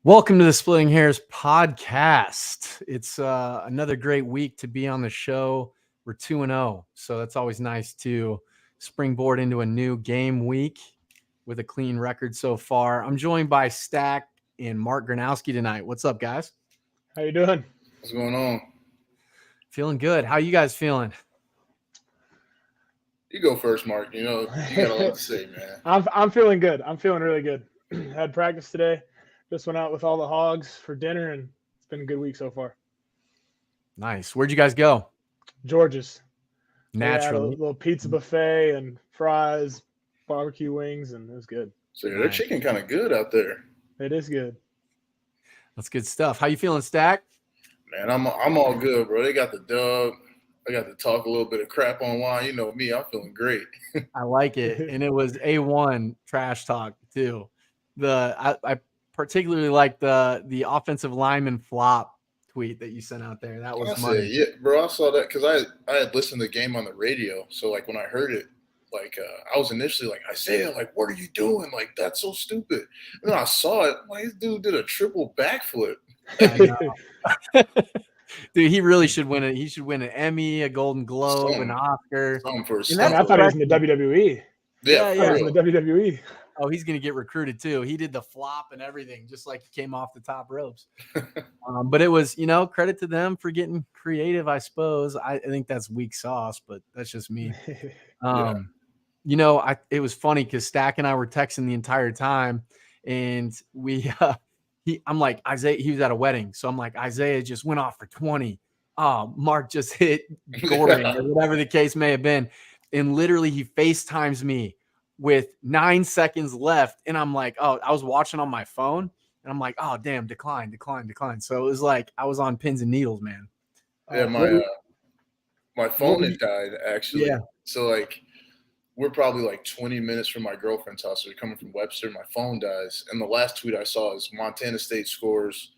Welcome to the Splitting Hairs podcast. It's another great week to be on the show. We're 2-0, so that's always nice to springboard into a new game week with a clean record so far. I'm joined by Stack and Mark Gronowski tonight. What's up, guys? How you doing? What's going on? Feeling good. How you guys feeling? You go first, Mark. You got a lot to say, man. I'm feeling good. I'm feeling really good. Had practice today. Just went out with all the hogs for dinner, and it's been a good week so far. Nice. Where'd you guys go? George's. Naturally. A little pizza buffet and fries, barbecue wings, and it was good. So their chicken kind of good out there. It is good. That's good stuff. How you feeling, Stack? Man, I'm all good, bro. They got the dub. I got to talk a little bit of crap on wine. You know me, I'm feeling great. I like it. And it was A1 trash talk too. I particularly like the offensive lineman flop tweet that you sent out there. That was money. Yeah, bro, I saw that because I had listened to the game on the radio. So like when I heard it, like I was initially like, Isaiah, like, what are you doing? Like, that's so stupid. And then I saw it. Like, this dude did a triple backflip. Dude, he really should win it. He should win an Emmy, a Golden Globe, an Oscar. I thought he was in the WWE. Yeah. He was in the WWE. Oh, he's going to get recruited too. He did the flop and everything, just like he came off the top ropes. But it was, credit to them for getting creative, I suppose. I think that's weak sauce, but that's just me. It was funny because Stack and I were texting the entire time, and I'm like, Isaiah, he was at a wedding. So I'm like, Isaiah just went off for 20. Mark just hit Gordon or whatever the case may have been. And literally he FaceTimes me with 9 seconds left. And I'm like, I was watching on my phone and I'm like, oh, damn, decline. So it was like, I was on pins and needles, man. Yeah. My phone had died actually. Yeah. So like, we're probably like 20 minutes from my girlfriend's house. So we're coming from Webster. My phone dies. And the last tweet I saw is Montana State scores,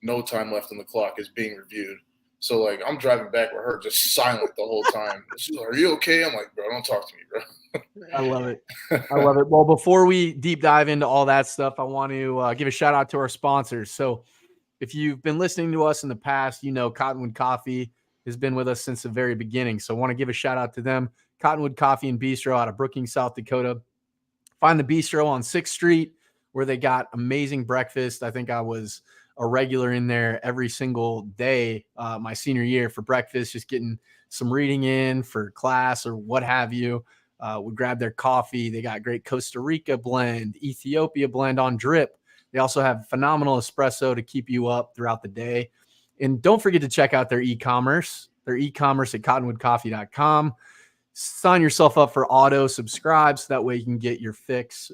no time left on the clock, is being reviewed. So, like, I'm driving back with her just silent the whole time. She's like, are you okay? I'm like, bro, don't talk to me, bro. I love it. Well, before we deep dive into all that stuff, I want to give a shout out to our sponsors. So if you've been listening to us in the past, Cottonwood Coffee has been with us since the very beginning. So I want to give a shout out to them. Cottonwood Coffee and Bistro out of Brookings, South Dakota. Find the Bistro on 6th Street where they got amazing breakfast. I think I was a regular in there every single day my senior year for breakfast, just getting some reading in for class or what have you. Would grab their coffee. They got great Costa Rica blend, Ethiopia blend on drip. They also have phenomenal espresso to keep you up throughout the day. And don't forget to check out their e-commerce. Their e-commerce at cottonwoodcoffee.com. Sign yourself up for auto subscribe so that way you can get your fix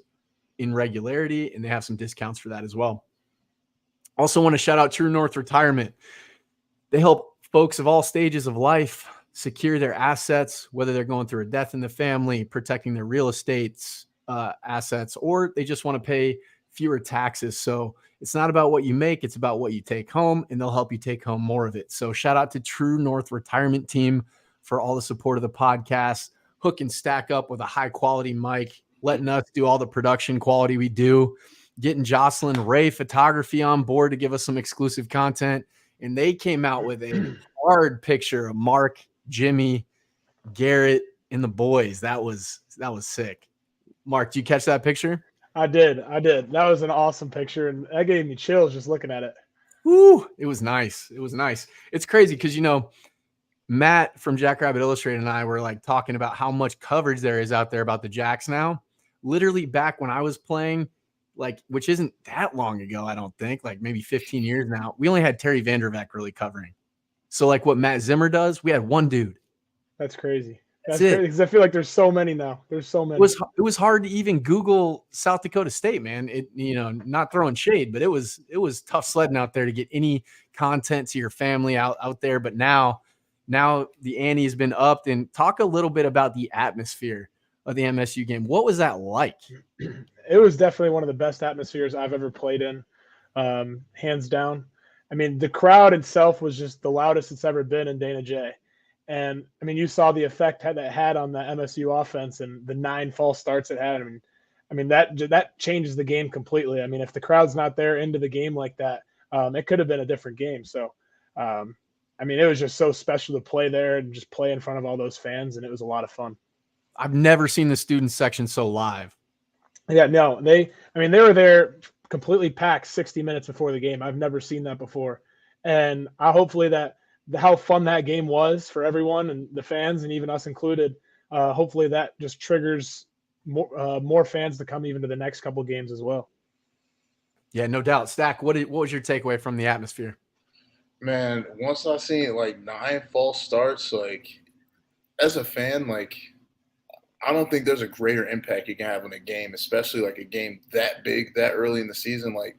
in regularity, and they have some discounts for that as well. Also want to shout out True North Retirement. They help folks of all stages of life secure their assets, whether they're going through a death in the family, protecting their real estate's assets, or they just want to pay fewer taxes. So it's not about what you make, it's about what you take home, and they'll help you take home more of it. So shout out to True North Retirement Team for all the support of the podcast, hook and stack up with a high quality mic, letting us do all the production quality we do, getting Jocelyn Ray Photography on board to give us some exclusive content. And they came out with a hard picture of Mark, Jimmy, Garrett, and the boys. That was sick. Mark, did you catch that picture? I did. That was an awesome picture, and that gave me chills just looking at it. Woo! It was nice. It's crazy because, Matt from Jackrabbit Illustrated and I were like talking about how much coverage there is out there about the Jacks now. Literally back when I was playing, like, which isn't that long ago, I don't think, like maybe 15 years now, we only had Terry Vanderveck really covering. So like what Matt Zimmer does, we had one dude. That's crazy. That's it. Because I feel like there's so many now. There's so many. It was hard to even Google South Dakota State, man. It, not throwing shade, but it was tough sledding out there to get any content to your family out there. But now the ante has been upped. And talk a little bit about the atmosphere of the MSU game. What was that like? It was definitely one of the best atmospheres I've ever played in, hands down. I mean, the crowd itself was just the loudest it's ever been in Dana J. And, I mean, you saw the effect that it had on the MSU offense and the 9 false starts it had. I mean, I mean, that changes the game completely. I mean, if the crowd's not there into the game like that, it could have been a different game. So, I mean, it was just so special to play there and just play in front of all those fans, and it was a lot of fun. I've never seen the student section so live. Yeah, no, they were there completely packed 60 minutes before the game. I've never seen that before. And hopefully how fun that game was for everyone and the fans and even us included, hopefully that just triggers more fans to come even to the next couple games as well. Yeah, no doubt. Stack, what was your takeaway from the atmosphere? Man, once I seen like 9 false starts, like as a fan, like I don't think there's a greater impact you can have on a game, especially like a game that big, that early in the season. Like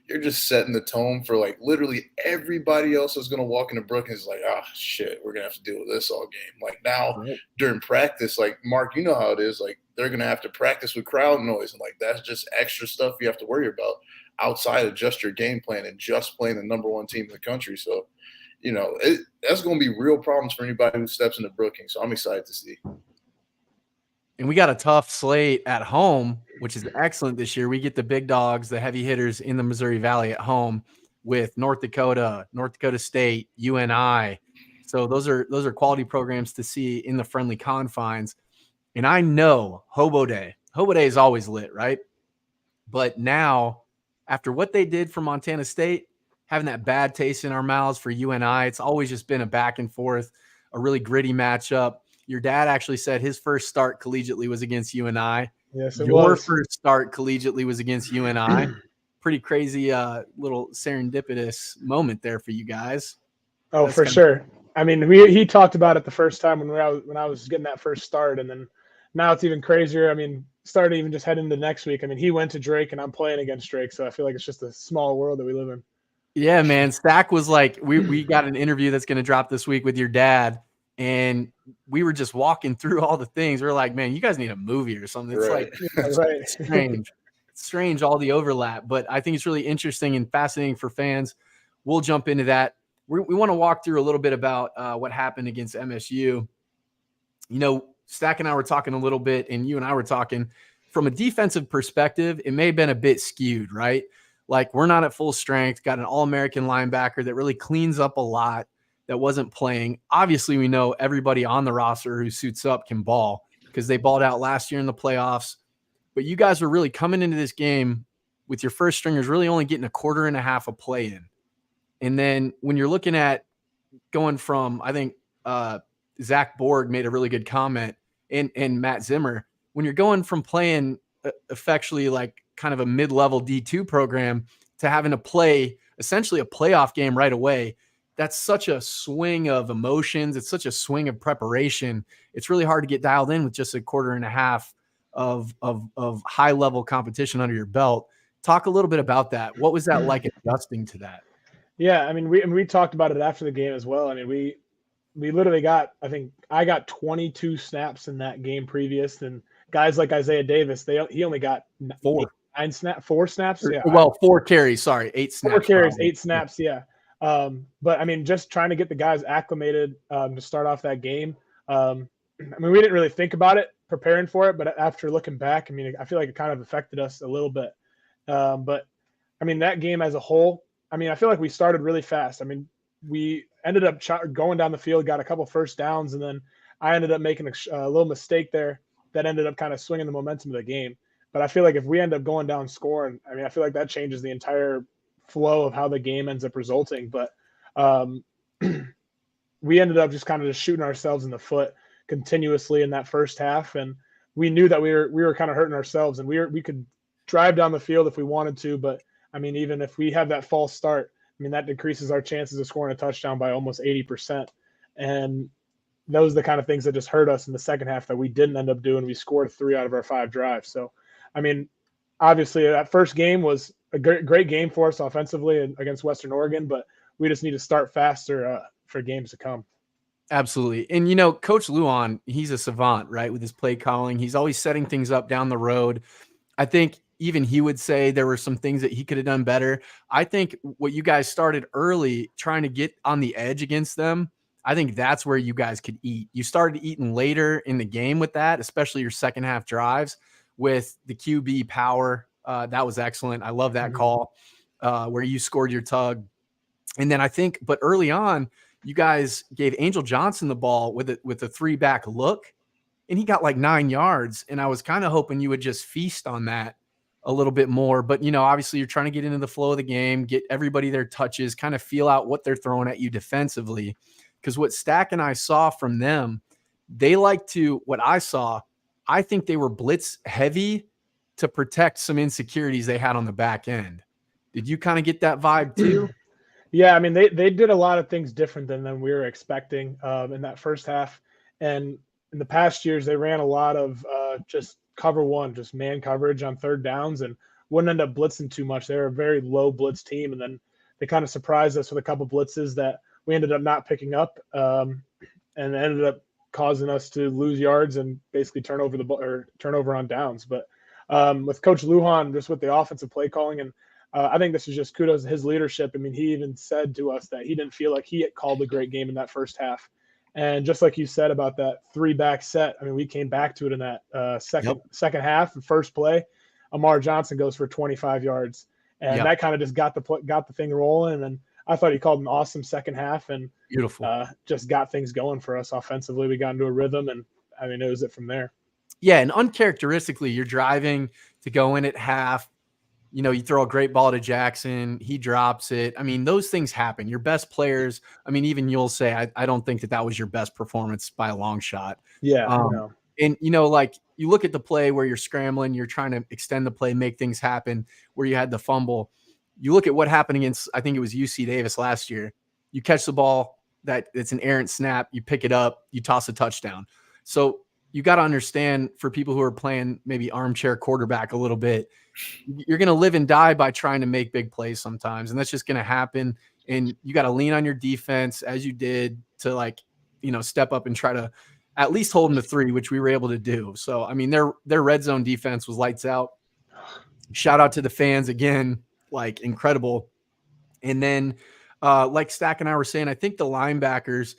you're just setting the tone for like literally everybody else is going to walk into Brookings like, oh shit, we're going to have to deal with this all game. Like now during practice, like Mark, you know how it is. Like they're going to have to practice with crowd noise. And like, that's just extra stuff you have to worry about outside of just your game plan and just playing the number 1 team in the country. So, you know, that's going to be real problems for anybody who steps into Brookings. So I'm excited to see. And we got a tough slate at home, which is excellent this year. We get the big dogs, the heavy hitters in the Missouri Valley at home with North Dakota State, UNI. So those are quality programs to see in the friendly confines. And I know Hobo Day is always lit, right? But now, after what they did for Montana State, having that bad taste in our mouths for UNI, it's always just been a back and forth, a really gritty matchup. Your dad actually said his first start collegiately was against UNI. Yes, it Your was. first start collegiately was against UNI. Pretty crazy little serendipitous moment there for you guys. Oh, for sure. I mean, he talked about it the first time when I was getting that first start, and then now it's even crazier. I mean, starting even just heading into next week. I mean, he went to Drake, and I'm playing against Drake, so I feel like it's just a small world that we live in. Yeah, man. Stack was like, we got an interview that's going to drop this week with your dad, and we were just walking through all the things. We're like, man, you guys need a movie or something. It's right. Like strange, all the overlap. But I think it's really interesting and fascinating for fans. We'll jump into that. We want to walk through a little bit about what happened against MSU. You know, Stack and I were talking a little bit, and you and I were talking from a defensive perspective. It may have been a bit skewed, right? Like we're not at full strength, got an All-American linebacker that really cleans up a lot that wasn't playing. Obviously, we know everybody on the roster who suits up can ball because they balled out last year in the playoffs. But you guys were really coming into this game with your first stringers really only getting a quarter and a half of play in. And then when you're looking at going from, I think Zach Borg made a really good comment and Matt Zimmer, when you're going from playing effectually like kind of a mid-level D2 program to having to play essentially a playoff game right away, that's such a swing of emotions. It's such a swing of preparation. It's really hard to get dialed in with just a quarter and a half of high-level competition under your belt. Talk a little bit about that. What was that like adjusting to that? Yeah, I mean, we talked about it after the game as well. I mean, we literally got, I think I got 22 snaps in that game previous, and guys like Isaiah Davis, he only got 4 snaps. Yeah, well, 4 carries. Sorry, 8 snaps. 4 carries, 8 snaps. Yeah. But I mean, just trying to get the guys acclimated to start off that game. I mean, we didn't really think about it preparing for it, but after looking back, I mean, I feel like it kind of affected us a little bit. But I mean, that game as a whole, I mean, I feel like we started really fast. I mean, we ended up going down the field, got a couple first downs, and then I ended up making a little mistake there that ended up kind of swinging the momentum of the game. But I feel like if we end up going down scoring, I mean, I feel like that changes the entire flow of how the game ends up resulting. But we ended up just kind of just shooting ourselves in the foot continuously in that first half, and we knew that we were kind of hurting ourselves, and we could drive down the field if we wanted to, but I mean, even if we have that false start, I mean, that decreases our chances of scoring a touchdown by almost 80%. And those are the kind of things that just hurt us in the second half that we didn't end up doing. We scored 3 out of our 5 drives. So, I mean, obviously that first game was a great game for us offensively against Western Oregon, but we just need to start faster for games to come. Absolutely. And, you know, Coach Luan, he's a savant, right, with his play calling. He's always setting things up down the road. I think even he would say there were some things that he could have done better. I think what you guys started early, trying to get on the edge against them, I think that's where you guys could eat. You started eating later in the game with that, especially your second half drives. with the QB power. That was excellent. I love that call where you scored your tug. And then I think, but early on, you guys gave Angel Johnson the ball with a 3-back look, and he got like 9 yards. And I was kind of hoping you would just feast on that a little bit more. But, obviously you're trying to get into the flow of the game, get everybody their touches, kind of feel out what they're throwing at you defensively. Because what Stack and I saw from them, they like to, what I saw, I think they were blitz heavy to protect some insecurities they had on the back end. Did you kind of get that vibe too? Yeah, I mean, they did a lot of things different than we were expecting in that first half. And in the past years, they ran a lot of just cover one, just man coverage on third downs, and wouldn't end up blitzing too much. They were a very low blitz team, and then they kind of surprised us with a couple blitzes that we ended up not picking up, and ended up causing us to lose yards and basically turn over on downs. But with Coach Lujan, just with the offensive play calling, and I think this is just kudos to his leadership. I mean, he even said to us that he didn't feel like he had called a great game in that first half. And just like you said about that 3-back set, I mean, we came back to it in that second half. The first play, Amar Johnson goes for 25 yards, and that kind of just got the thing rolling. And I thought he called an awesome second half, and beautiful, just got things going for us offensively. We got into a rhythm, and I mean, it was it from there. Yeah, and uncharacteristically, you're driving to go in at half. You throw a great ball to Jackson, he drops it. I mean, those things happen. Your best players, I mean, even you'll say, I don't think that was your best performance by a long shot. Yeah. And, like you look at the play where you're scrambling, you're trying to extend the play, make things happen, where you had the fumble. You look at what happened against, I think it was UC Davis last year. You catch the ball, it's an errant snap, you pick it up, you toss a touchdown. So you got to understand, for people who are playing maybe armchair quarterback a little bit, you're going to live and die by trying to make big plays sometimes. And that's just going to happen. And you got to lean on your defense, as you did, to step up and try to at least hold them to 3, which we were able to do. So, I mean, their red zone defense was lights out. Shout out to the fans again, incredible. And then like Stack and I were saying, I think the linebackers,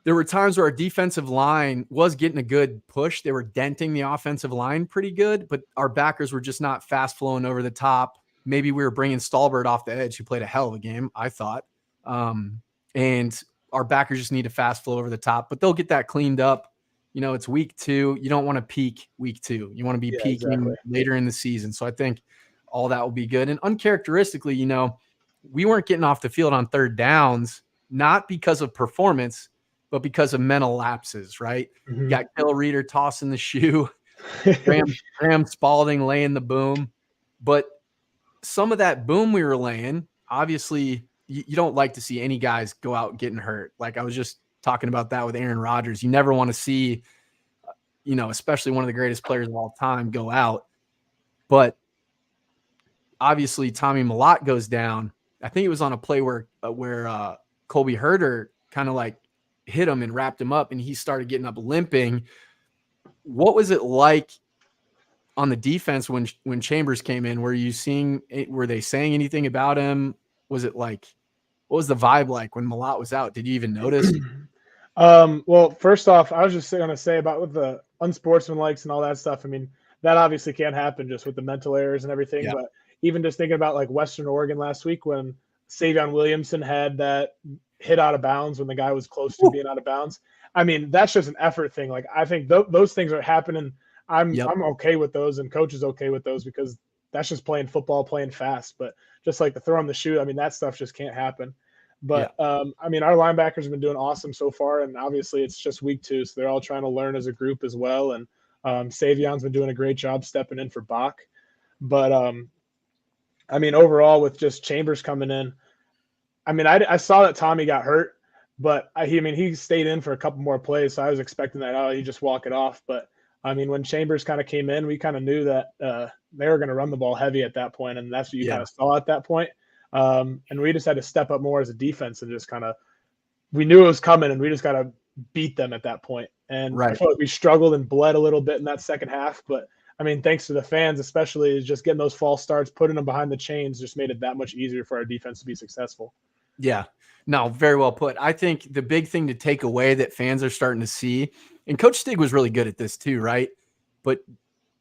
there were times where our defensive line was getting a good push. They were denting the offensive line pretty good, but our backers were just not fast flowing over the top. Maybe we were bringing Stallbird off the edge, who played a hell of a game, I thought. And our backers just need to fast flow over the top, but they'll get that cleaned up. It's week 2. You don't want to peak week 2. You want to be peaking later in the season. So I think all that will be good. And uncharacteristically, we weren't getting off the field on third downs, not because of performance, but because of mental lapses, right? You got Kill Reader tossing the shoe, Graham Spalding laying the boom. But some of that boom we were laying, obviously, you don't like to see any guys go out getting hurt. Like I was just talking about that with Aaron Rodgers. You never want to see, especially one of the greatest players of all time, go out. But obviously, Tommy Mellott goes down. I think it was on a play where Colby Herter kind of hit him and wrapped him up, and he started getting up limping. What was it like on the defense when Chambers came in? Were they saying anything about him? Was it what was the vibe like when Mellott was out? Did you even notice? Well, first off, I was just going to say about with the unsportsmanlikes and all that stuff. I mean, that obviously can't happen just with the mental errors and everything. Yeah. But even just thinking about Western Oregon last week when Savion Williamson had that hit out of bounds when the guy was close to being out of bounds. I mean, that's just an effort thing. I think those things are happening. I'm okay with those, and coach is okay with those, because that's just playing football, playing fast. But just the throw on the shoe, I mean, that stuff just can't happen. But I mean, our linebackers have been doing awesome so far, and obviously it's just week 2, so they're all trying to learn as a group as well. And Savion's been doing a great job stepping in for Bach. But I mean, overall, with just Chambers coming in, I mean, I saw that Tommy got hurt, but he stayed in for a couple more plays, so I was expecting that he'd just walk it off. But I mean, when Chambers kind of came in, we kind of knew that they were going to run the ball heavy at that point, and that's what you kind of saw at that point. And we just had to step up more as a defense and just we knew it was coming, and we just got to beat them at that point. And I felt like we struggled and bled a little bit in that second half, but I mean, thanks to the fans, especially, just getting those false starts, putting them behind the chains, just made it that much easier for our defense to be successful. Yeah, no, very well put. I think the big thing to take away that fans are starting to see, and Coach Stig was really good at this too, right? But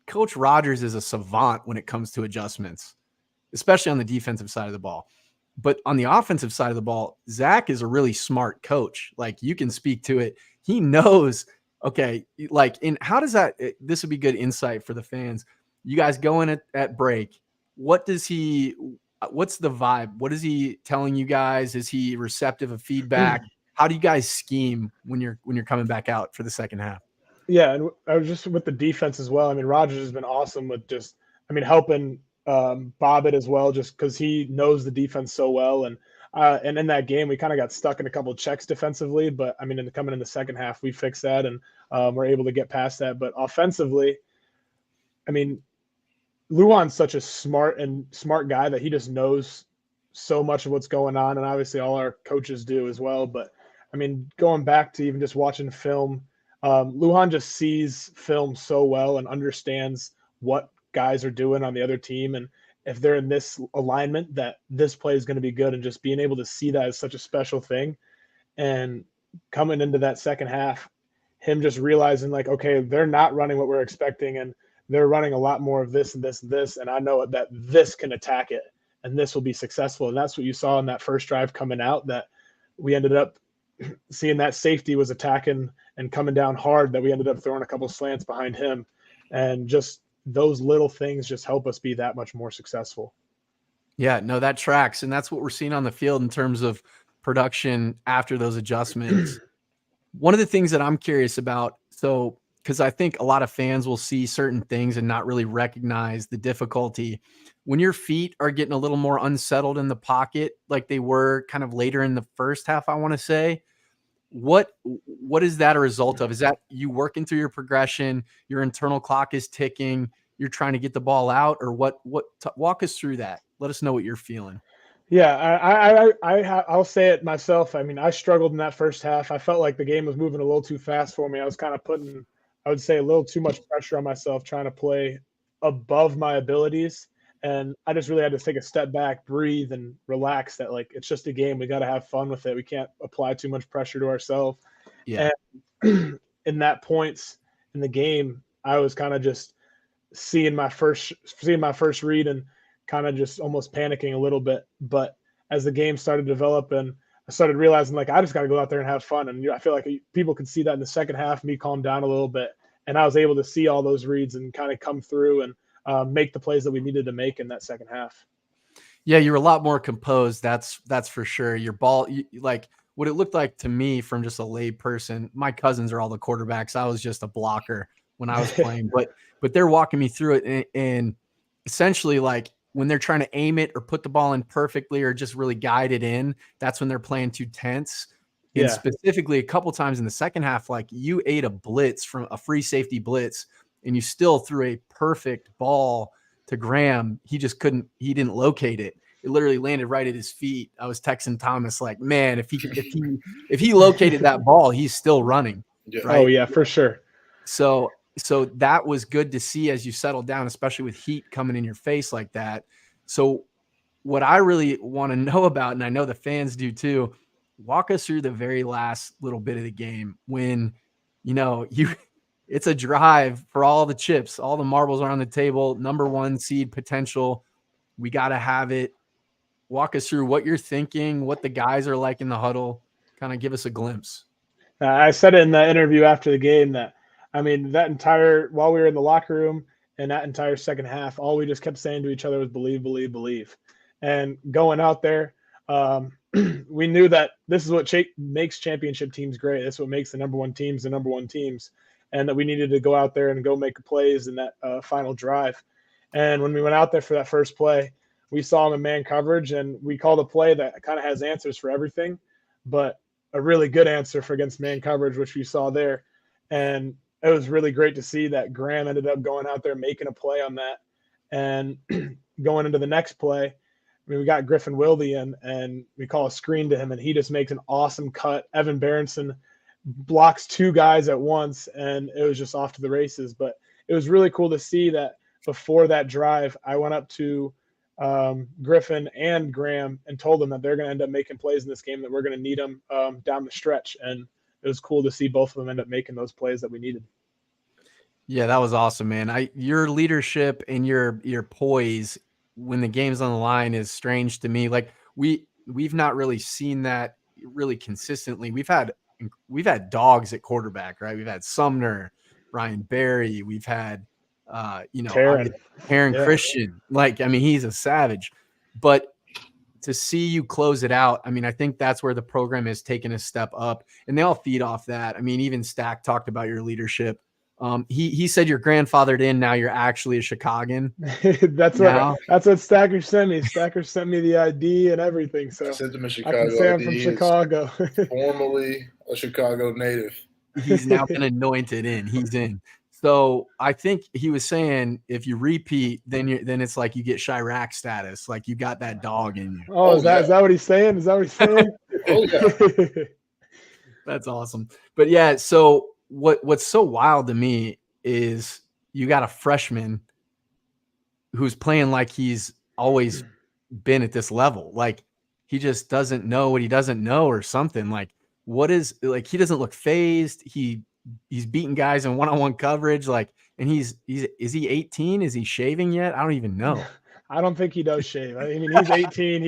Coach Rogers is a savant when it comes to adjustments, especially on the defensive side of the ball. But on the offensive side of the ball, Zach is a really smart coach. Like, you can speak to it. He knows, okay, like, how does that, this would be good insight for the fans. You guys go in at break. What's the vibe? What is he telling you guys? Is he receptive of feedback? How do you guys scheme when you're coming back out for the second half? Yeah, and I was just with the defense as well. I mean, Rogers has been awesome with just, I mean, helping Bob it as well, just because he knows the defense so well. And in that game, we kind of got stuck in a couple of checks defensively, but I mean, coming in the second half, we fixed that and we're able to get past that. But offensively, I mean, Luan's such a smart guy that he just knows so much of what's going on, and obviously all our coaches do as well. But I mean, going back to even just watching film, Luan just sees film so well and understands what guys are doing on the other team, and if they're in this alignment, that this play is going to be good, and just being able to see that is such a special thing. And coming into that second half, him just realizing like, okay, they're not running what we're expecting, and they're running a lot more of this and this and this, and I know that this can attack it, and this will be successful. And that's what you saw in that first drive coming out, that we ended up seeing that safety was attacking and coming down hard, that we ended up throwing a couple slants behind him. And just those little things just help us be that much more successful. Yeah, no, that tracks. And that's what we're seeing on the field in terms of production after those adjustments. One of the things that I'm curious about, because I think a lot of fans will see certain things and not really recognize the difficulty. When your feet are getting a little more unsettled in the pocket, like they were kind of later in the first half, I want to say, what is that a result of? Is that you working through your progression, your internal clock is ticking, you're trying to get the ball out, or what? Walk us through that. Let us know what you're feeling. Yeah, I'll say it myself. I mean, I struggled in that first half. I felt like the game was moving a little too fast for me. I was kind of putting, I would say, a little too much pressure on myself, trying to play above my abilities. And I just really had to take a step back, breathe, and relax. That, like, it's just a game. We got to have fun with it. We can't apply too much pressure to ourselves. Yeah. And in that points in the game, I was kind of just seeing my first read and kind of just almost panicking a little bit. But as the game started to develop and I started realizing, like, I just got to go out there and have fun. And I feel like people could see that in the second half, me calm down a little bit. And I was able to see all those reads and kind of come through and make the plays that we needed to make in that second half. Yeah, you were a lot more composed. That's for sure. Your ball, like what it looked like to me from just a lay person. My cousins are all the quarterbacks. I was just a blocker when I was playing, but they're walking me through it, and essentially, like, when they're trying to aim it or put the ball in perfectly or just really guide it in, that's when they're playing too tense. And Yeah. specifically a couple times in the second half, like, you ate a blitz from a free safety blitz and you still threw a perfect ball to Graham. He didn't locate it. It literally landed right at his feet. I was texting Thomas, like, man, if he located that ball, he's still running. Yeah. Right? Oh yeah, for sure. So that was good to see as you settled down, especially with heat coming in your face like that. So what I really want to know about, and I know the fans do too, walk us through the very last little bit of the game when, it's a drive for all the chips, all the marbles are on the table, number 1 seed potential. We got to have it. Walk us through what you're thinking, what the guys are like in the huddle, kind of give us a glimpse. I said it in the interview after the game that, I mean, while we were in the locker room and that entire second half, all we just kept saying to each other was believe, believe, believe. And going out there, we knew that this is what makes championship teams great. That's what makes the number 1 teams the number 1 teams, and that we needed to go out there and go make plays in that final drive. And when we went out there for that first play, we saw him in man coverage, and we called a play that kind of has answers for everything, but a really good answer for against man coverage, which you saw there. And it was really great to see that Graham ended up going out there, making a play on that. And going into the next play, I mean, we got Griffin Wilde in, and we call a screen to him, and he just makes an awesome cut. Evan Berenson blocks 2 guys at once, and it was just off to the races. But it was really cool to see that before that drive, I went up to Griffin and Graham and told them that they're going to end up making plays in this game, that we're going to need them down the stretch. And it was cool to see both of them end up making those plays that we needed. Yeah, that was awesome, man. Your leadership and your poise when the game's on the line is strange to me. Like we've not really seen that really consistently. We've had dogs at quarterback, right? We've had Sumner, Ryan Berry. We've had Taryn. Aaron Yeah. Christian. Like, I mean, he's a savage. But to see you close it out, I mean, I think that's where the program has taken a step up, and they all feed off that. I mean, even Stack talked about your leadership. He said you're grandfathered in now. You're actually a Chicagan. That's what Stacker sent me. Stacker sent me the ID and everything, so I sent him a I Chicago can say I'm ID. from He is Chicago. formerly a Chicago native. He's now been anointed in. He's in. So I think he was saying if you repeat, then it's like you get Chirac status, like you got that dog in you. Oh, is that what he's saying? Is that what he's saying? Oh yeah. That's awesome. But yeah, so what's so wild to me is you got a freshman who's playing like he's always been at this level. Like he just doesn't know what he doesn't know or something. Like what is like he doesn't look phased. He's beating guys in one-on-one coverage. Like, and is he 18? Is he shaving yet? I don't even know. I don't think he does shave. I mean, he's 18.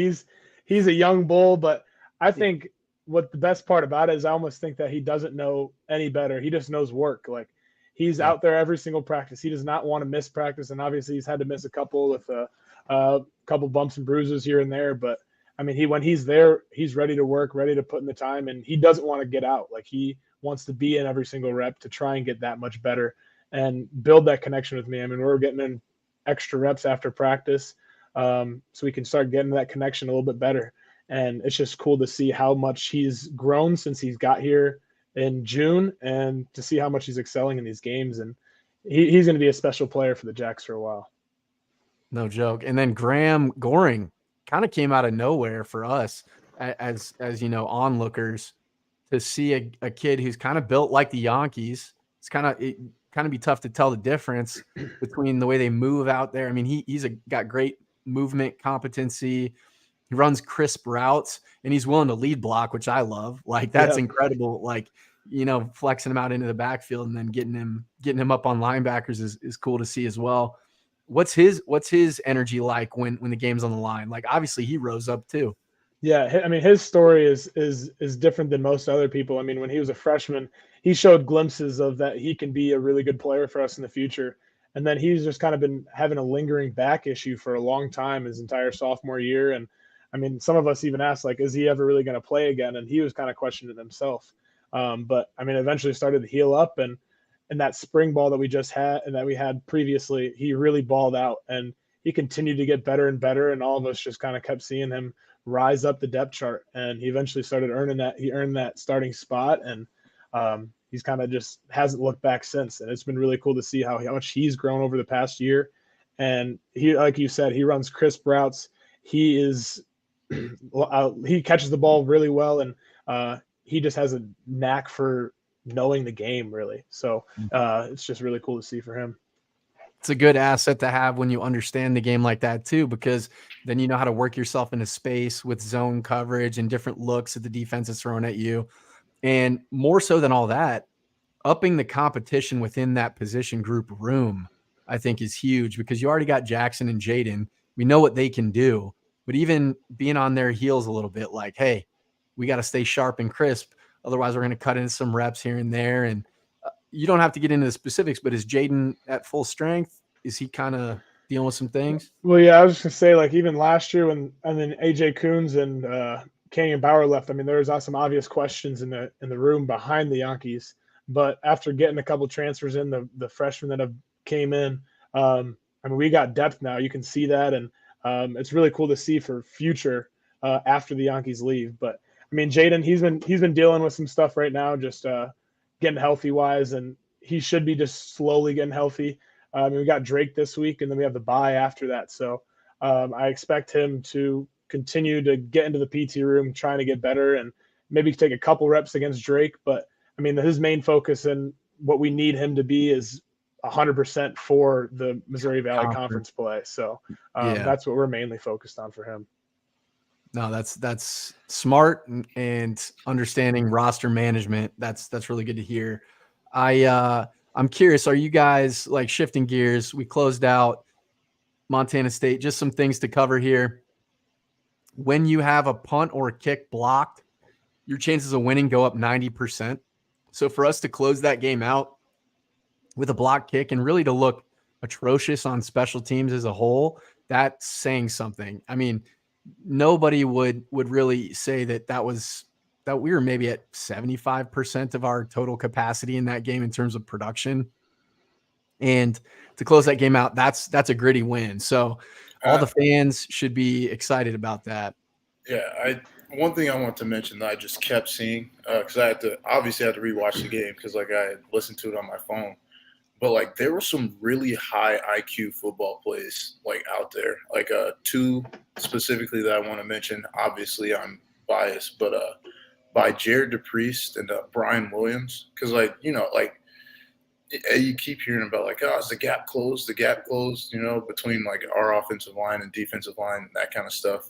He's a young bull, but I think what the best part about it is I almost think that he doesn't know any better. He just knows work. Like he's out there every single practice. He does not want to miss practice, and obviously he's had to miss a couple with a couple bumps and bruises here and there. But I mean, when he's there, he's ready to work, ready to put in the time, and he doesn't want to get out. Like he wants to be in every single rep to try and get that much better and build that connection with me. I mean, we're getting in extra reps after practice, so we can start getting that connection a little bit better. And it's just cool to see how much he's grown since he's got here in June, and to see how much he's excelling in these games. And he's going to be a special player for the Jacks for a while. No joke. And then Graham Goring kind of came out of nowhere for us as onlookers to see a kid who's kind of built like the Yankees. It's kind of be tough to tell the difference between the way they move out there. I mean, he's got great movement competency. He runs crisp routes, and he's willing to lead block, which I love. Like that's incredible. Like, flexing him out into the backfield and then getting him up on linebackers is cool to see as well. What's his energy like when the game's on the line? Like obviously he rose up too. Yeah, I mean his story is different than most other people. I mean, when he was a freshman, he showed glimpses of that he can be a really good player for us in the future. And then he's just kind of been having a lingering back issue for a long time, his entire sophomore year. And I mean, some of us even asked, like, is he ever really going to play again? And he was kind of questioning himself. But I mean, eventually started to heal up, and that spring ball that we just had and that we had previously, he really balled out, and he continued to get better and better. And all of us just kind of kept seeing him rise up the depth chart, and he eventually started earning that. He earned that starting spot, and he's kind of just hasn't looked back since. And it's been really cool to see how much he's grown over the past year. And he, like you said, he runs crisp routes. He catches the ball really well, and he just has a knack for knowing the game, really. So it's just really cool to see for him. It's a good asset to have when you understand the game like that too, because then you know how to work yourself into space with zone coverage and different looks that the defense is throwing at you. And more so than all that, upping the competition within that position group room, I think is huge, because you already got Jackson and Jaden. We know what they can do, but even being on their heels a little bit, like, hey, we got to stay sharp and crisp. Otherwise we're going to cut in some reps here and there. And you don't have to get into the specifics, but is Jaden at full strength? Is he kind of dealing with some things? Well, yeah, I was just gonna say, like, even last year and then AJ Coons and Kenyon Bauer left, I mean, there was some obvious questions in the room behind the Yankees. But after getting a couple transfers in, the freshmen that have came in, I mean, we got depth now. You can see that, and it's really cool to see for future after the Yankees leave. But I mean, Jaden, he's been dealing with some stuff right now, just getting healthy wise, and he should be just slowly getting healthy. I mean, we got Drake this week, and then we have the bye after that. So I expect him to continue to get into the PT room, trying to get better, and maybe take a couple reps against Drake. But I mean, his main focus and what we need him to be is 100% for the Missouri Valley Conference play. So that's what we're mainly focused on for him. No, that's smart and understanding roster management. That's really good to hear. I I'm curious, are you guys like shifting gears? We closed out Montana State, just some things to cover here. When you have a punt or a kick blocked, your chances of winning go up 90%. So for us to close that game out with a block kick and really to look atrocious on special teams as a whole, that's saying something. I mean, nobody would really say that we were maybe at 75% of our total capacity in that game in terms of production. And to close that game out, that's a gritty win. So all the fans should be excited about that. Yeah, one thing I want to mention that I just kept seeing, because I had to rewatch the game because like I had listened to it on my phone. But like there were some really high IQ football plays like out there. Like two specifically that I want to mention. Obviously I'm biased, but by Jared DePriest and Brian Williams, because like you keep hearing about like, oh, is the gap closed, between like our offensive line and defensive line and that kind of stuff.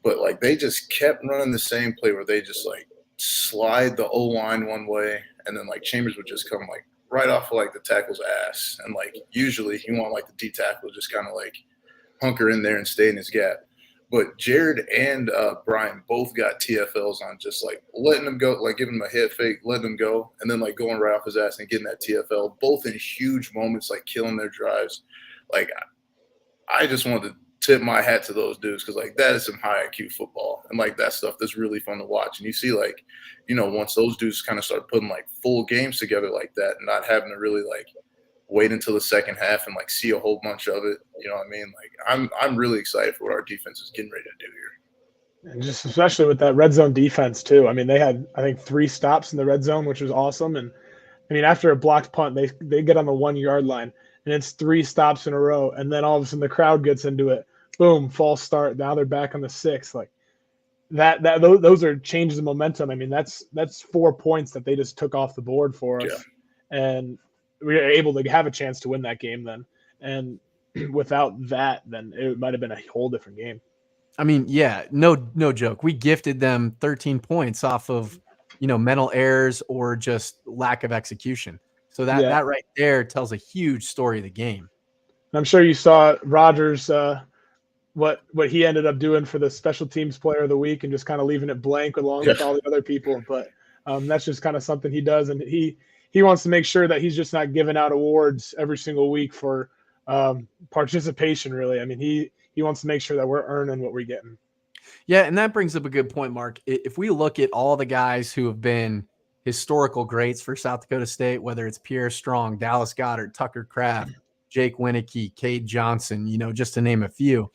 But like they just kept running the same play where they just like slide the O-line one way and then like Chambers would just come like right off of like the tackle's ass. And like usually you want like the D tackle just kind of like hunker in there and stay in his gap. But Jared and Brian both got TFLs on just like letting them go, like giving him a head fake, letting them go, and then like going right off his ass and getting that TFL, both in huge moments, like killing their drives. Like I just wanted to tip my hat to those dudes because like that is some high IQ football and like that stuff that's really fun to watch. And you see like, once those dudes kind of start putting like full games together like that and not having to really like wait until the second half and like see a whole bunch of it. You know what I mean? Like I'm really excited for what our defense is getting ready to do here. And just especially with that red zone defense too. I mean, they had, I think, 3 stops in the red zone, which was awesome. And I mean, after a blocked punt, they get on the 1 yard line and it's 3 stops in a row. And then all of a sudden the crowd gets into it. Boom, false start. Now they're back on the 6. Like those are changes of momentum. I mean, that's 4 points that they just took off the board for us. Yeah. And we were able to have a chance to win that game then. And without that, then it might have been a whole different game. I mean, yeah, no joke. We gifted them 13 points off of, mental errors or just lack of execution. So that right there tells a huge story of the game. I'm sure you saw Rodgers, what he ended up doing for the special teams player of the week and just kind of leaving it blank along with all the other people. But that's just kind of something he does. And he wants to make sure that he's just not giving out awards every single week for participation, really. I mean, he wants to make sure that we're earning what we're getting. Yeah, and that brings up a good point, Mark. If we look at all the guys who have been historical greats for South Dakota State, whether it's Pierre Strong, Dallas Goedert, Tucker Kraft, Jake Winicky, Cade Johnson, just to name a few,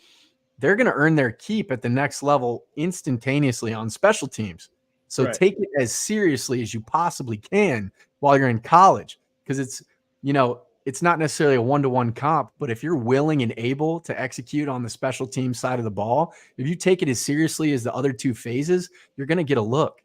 they're going to earn their keep at the next level instantaneously on special teams. So take it as seriously as you possibly can while you're in college, because it's not necessarily a one-to-one comp, but if you're willing and able to execute on the special team side of the ball, if you take it as seriously as the other 2 phases, you're going to get a look.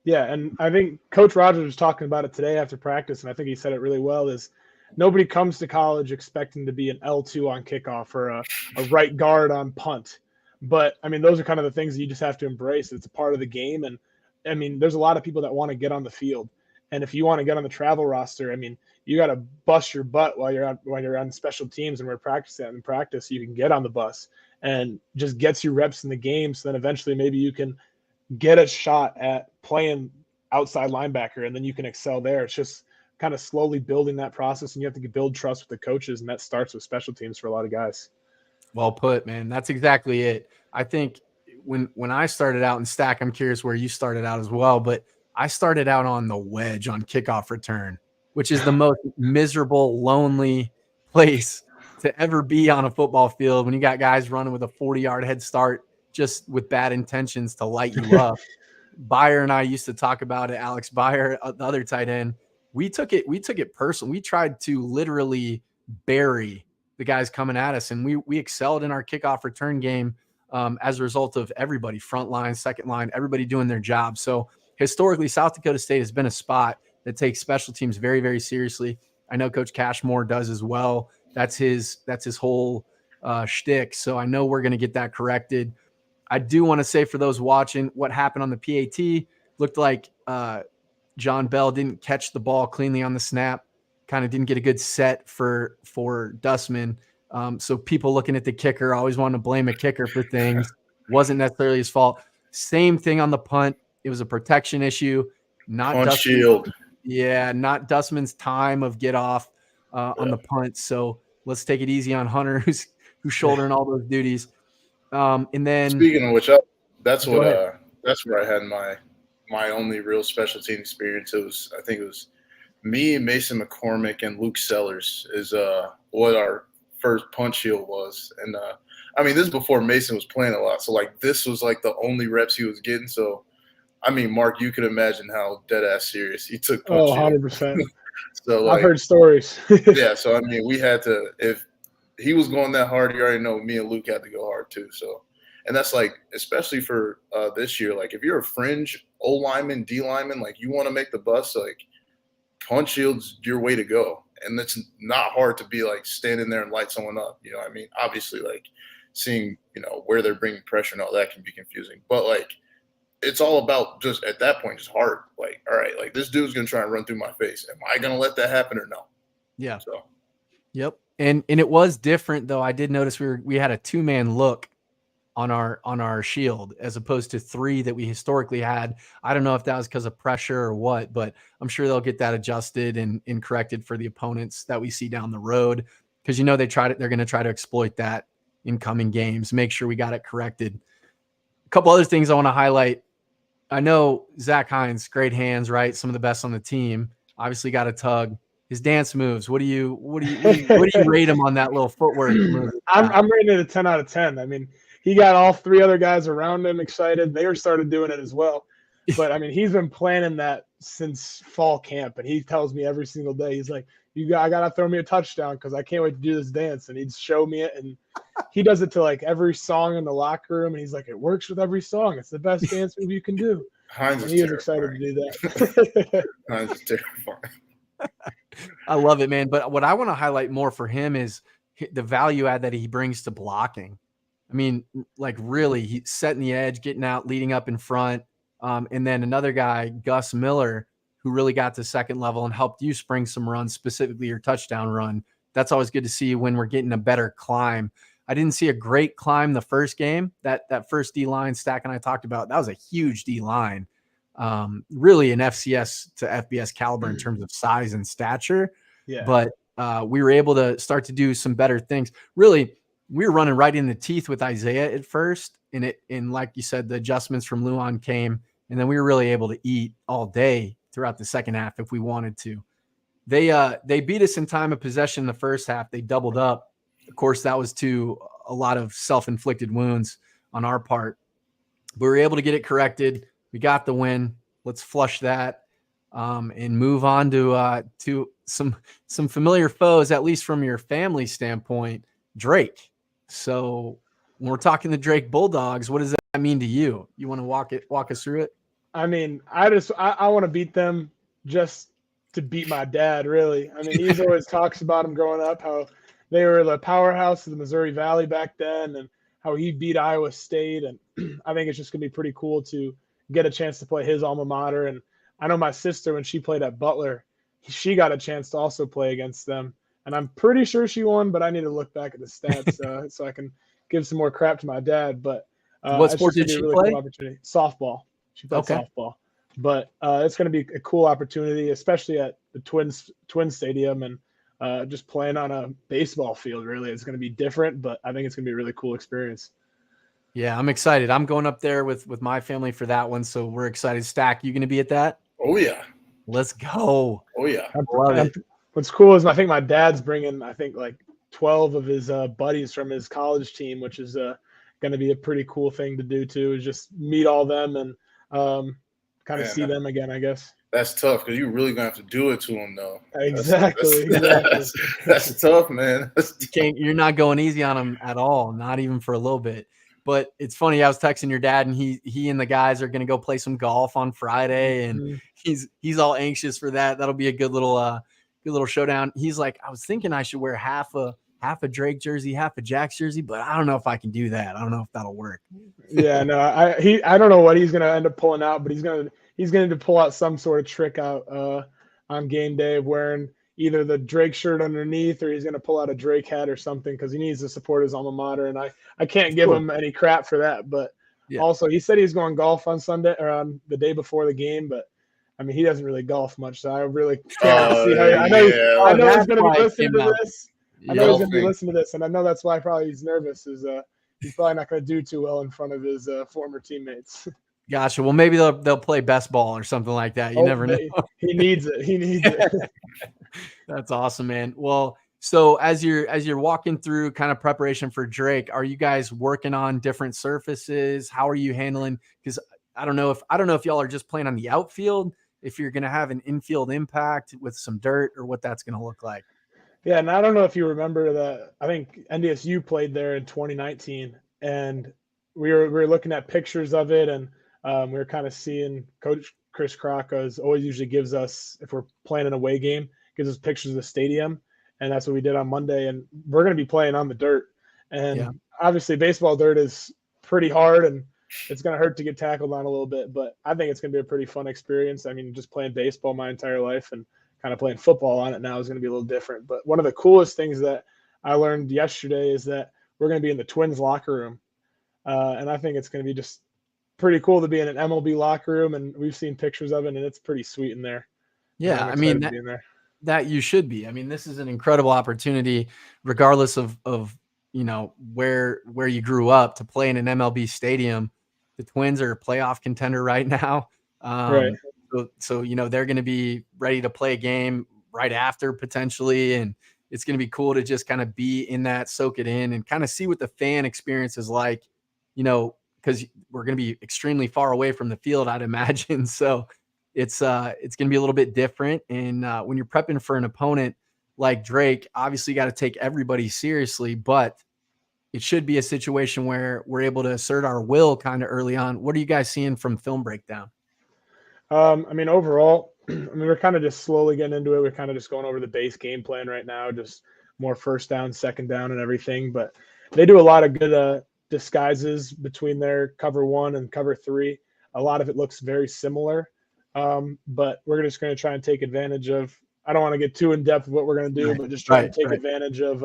Yeah, and I think Coach Rodgers was talking about it today after practice, and I think he said it really well, is nobody comes to college expecting to be an L2 on kickoff or a right guard on punt. But, I mean, those are kind of the things that you just have to embrace. It's a part of the game. And, I mean, there's a lot of people that want to get on the field. And if you want to get on the travel roster, I mean, you got to bust your butt while you're on special teams and we're practicing in practice. You can get on the bus and just gets you reps in the game. So then eventually maybe you can get a shot at playing outside linebacker and then you can excel there. It's just kind of slowly building that process, and you have to build trust with the coaches, and that starts with special teams for a lot of guys. Well put, man. That's exactly it. I think when I started out in Stack, I'm curious where you started out as well, but I started out on the wedge on kickoff return, which is the most miserable, lonely place to ever be on a football field when you got guys running with a 40-yard head start just with bad intentions to light you up. Byer and I used to talk about it, Alex Byer, the other tight end. We took it personal. We tried to literally bury the guys coming at us, and we excelled in our kickoff return game as a result of everybody, front line, second line, everybody doing their job. So historically, South Dakota State has been a spot that takes special teams very, very seriously. I know Coach Cashmore does as well. That's his whole shtick. So I know we're going to get that corrected. I do want to say for those watching, what happened on the PAT looked like John Bell didn't catch the ball cleanly on the snap. kind of didn't get a good set for Dustman. So people looking at the kicker always want to blame a kicker for things. Wasn't necessarily his fault. Same thing on the punt. It was a protection issue, not Punch shield. Yeah, not Dustman's time of get off on the punt. So let's take it easy on Hunter, who's shouldering all those duties. And then speaking of which, that's where I had my only real special team experience. I think it was me, Mason McCormick, and Luke Sellers is what our first punch shield was. And I mean, this is before Mason was playing a lot, so like this was like the only reps he was getting. So I mean, Mark, you could imagine how dead ass serious he took punch shield. 100%. So like, I've heard stories. Yeah, so I mean, we had to, if he was going that hard, you already know me and Luke had to go hard too. So, and that's like, especially for this year, like if you're a fringe O lineman, D lineman, like you want to make the bus, like punch shield's your way to go. And it's not hard to be like standing there and light someone up. You know what I mean? Obviously, like seeing, where they're bringing pressure and all that can be confusing. But like, it's all about just at that point, just hard. Like, all right, like this dude's going to try and run through my face. Am I going to let that happen or no? Yeah. So, yep. And it was different though. I did notice we had a 2-man look on our shield as opposed to 3 that we historically had. I don't know if that was because of pressure or what, but I'm sure they'll get that adjusted and corrected for the opponents that we see down the road. Cause they're going to try to exploit that in coming games, make sure we got it corrected. A couple other things I want to highlight. I know Zach Hines, great hands, right? Some of the best on the team. Obviously got a tug. His dance moves. What do you rate him on that little footwork? I'm rating it a 10 out of 10. I mean, he got all 3 other guys around him excited. They were started doing it as well. But I mean, he's been planning that since fall camp, and he tells me every single day, he's like, I gotta throw me a touchdown because I can't wait to do this dance. And he'd show me it, and he does it to like every song in the locker room, and he's like, it works with every song. It's the best dance move you can do. Hines is he was excited to do that. Hines is terrifying. I love it, man. But what I want to highlight more for him is the value add that he brings to blocking. I mean, like really, he's setting the edge, getting out, leading up in front. And then another guy, Gus Miller, who really got to second level and helped you spring some runs, specifically your touchdown run. That's always good to see when we're getting a better climb. I didn't see a great climb the first game. That first D-line Stack and I talked about, that was a huge D-line. Really an FCS to FBS caliber in terms of size and stature. Yeah. But we were able to start to do some better things. Really, we were running right in the teeth with Isaiah at first. And like you said, the adjustments from Luan came, and then we were really able to eat all day throughout the second half if we wanted to. They beat us in time of possession in the first half. They doubled up. Of course, that was to a lot of self-inflicted wounds on our part. But we were able to get it corrected. We got the win. Let's flush that and move on to some familiar foes, at least from your family standpoint, Drake. So when we're talking the Drake Bulldogs, what does that mean to you? You want to walk us through it? I mean, I want to beat them just to beat my dad, really. I mean, he's always talks about them growing up, how they were the powerhouse of the Missouri Valley back then, and how he beat Iowa State. And I think it's just going to be pretty cool to get a chance to play his alma mater. And I know my sister, when she played at Butler, she got a chance to also play against them. And I'm pretty sure she won, but I need to look back at the stats so I can give some more crap to my dad. But what sport did she play? Cool opportunity. Softball. She played softball. But it's going to be a cool opportunity, especially at the Twin Stadium, and just playing on a baseball field. Really, it's going to be different, but I think it's going to be a really cool experience. Yeah, I'm excited. I'm going up there with my family for that one, so we're excited. Stack, you going to be at that? Oh yeah, let's go. Oh yeah, I love it. What's cool is I think my dad's bringing like 12 of his buddies from his college team, which is going to be a pretty cool thing to do too. Is just meet all them and kind of see them again, I guess. That's tough because you're really gonna have to do it to them, though. Exactly. That's tough, man. You're not going easy on them at all, not even for a little bit. But it's funny. I was texting your dad, and he and the guys are gonna go play some golf on Friday, and he's all anxious for that. That'll be a good little showdown. He's like, I was thinking I should wear half a Drake jersey, half a Jack's jersey, but I don't know if I can do that. I don't know if that'll work. Yeah, no, I don't know what he's gonna end up pulling out, but he's gonna pull out some sort of trick out on game day of wearing either the Drake shirt underneath or he's going to pull out a Drake hat or something because he needs to support his alma mater. And I can't give him any crap for that. But also, he said he's going golf on Sunday or on the day before the game. But I mean, he doesn't really golf much, so I really can't see how. I know he's going to be listening to this. I know he's going to be listening to this, and I know that's why probably he's nervous. He's probably not going to do too well in front of his former teammates. Gotcha. Well, maybe they'll play best ball or something like that. You never know. He needs it. He needs it. That's awesome, man. Well, so as you're walking through kind of preparation for Drake, are you guys working on different surfaces? How are you handling? Because I don't know if y'all are just playing on the outfield, if you're going to have an infield impact with some dirt, or what that's going to look like. Yeah, and I don't know if you remember that. I think NDSU played there in 2019, and we were looking at pictures of it, and we were kind of seeing Coach Chris Crock always usually gives us, if we're playing an away game, gives us pictures of the stadium, and that's what we did on Monday. And we're going to be playing on the dirt, and obviously baseball dirt is pretty hard, and it's going to hurt to get tackled on a little bit, but I think it's going to be a pretty fun experience. I mean, just playing baseball my entire life and kind of playing football on it now is going to be a little different. But one of the coolest things that I learned yesterday is that we're going to be in the Twins locker room, and I think it's going to be just pretty cool to be in an MLB locker room, and we've seen pictures of it, and it's pretty sweet in there. Yeah, I mean that you should be. I mean, this is an incredible opportunity, regardless of where you grew up, to play in an MLB stadium. The Twins are a playoff contender right now. Right. So they're going to be ready to play a game right after potentially, and it's going to be cool to just kind of be in that, soak it in, and kind of see what the fan experience is like. Because we're going to be extremely far away from the field, I'd imagine. So it's going to be a little bit different. And when you're prepping for an opponent like Drake, obviously you got to take everybody seriously, but it should be a situation where we're able to assert our will kind of early on. What are you guys seeing from film breakdown? I mean, overall, we're kind of just slowly getting into it. We're kind of just going over the base game plan right now, just more first down, second down, and everything. But they do a lot of good disguises between their cover 1 and cover 3. A lot of it looks very similar, but we're just going to try and take advantage of. I don't want to get too in depth of what we're going to do, but just try and take advantage of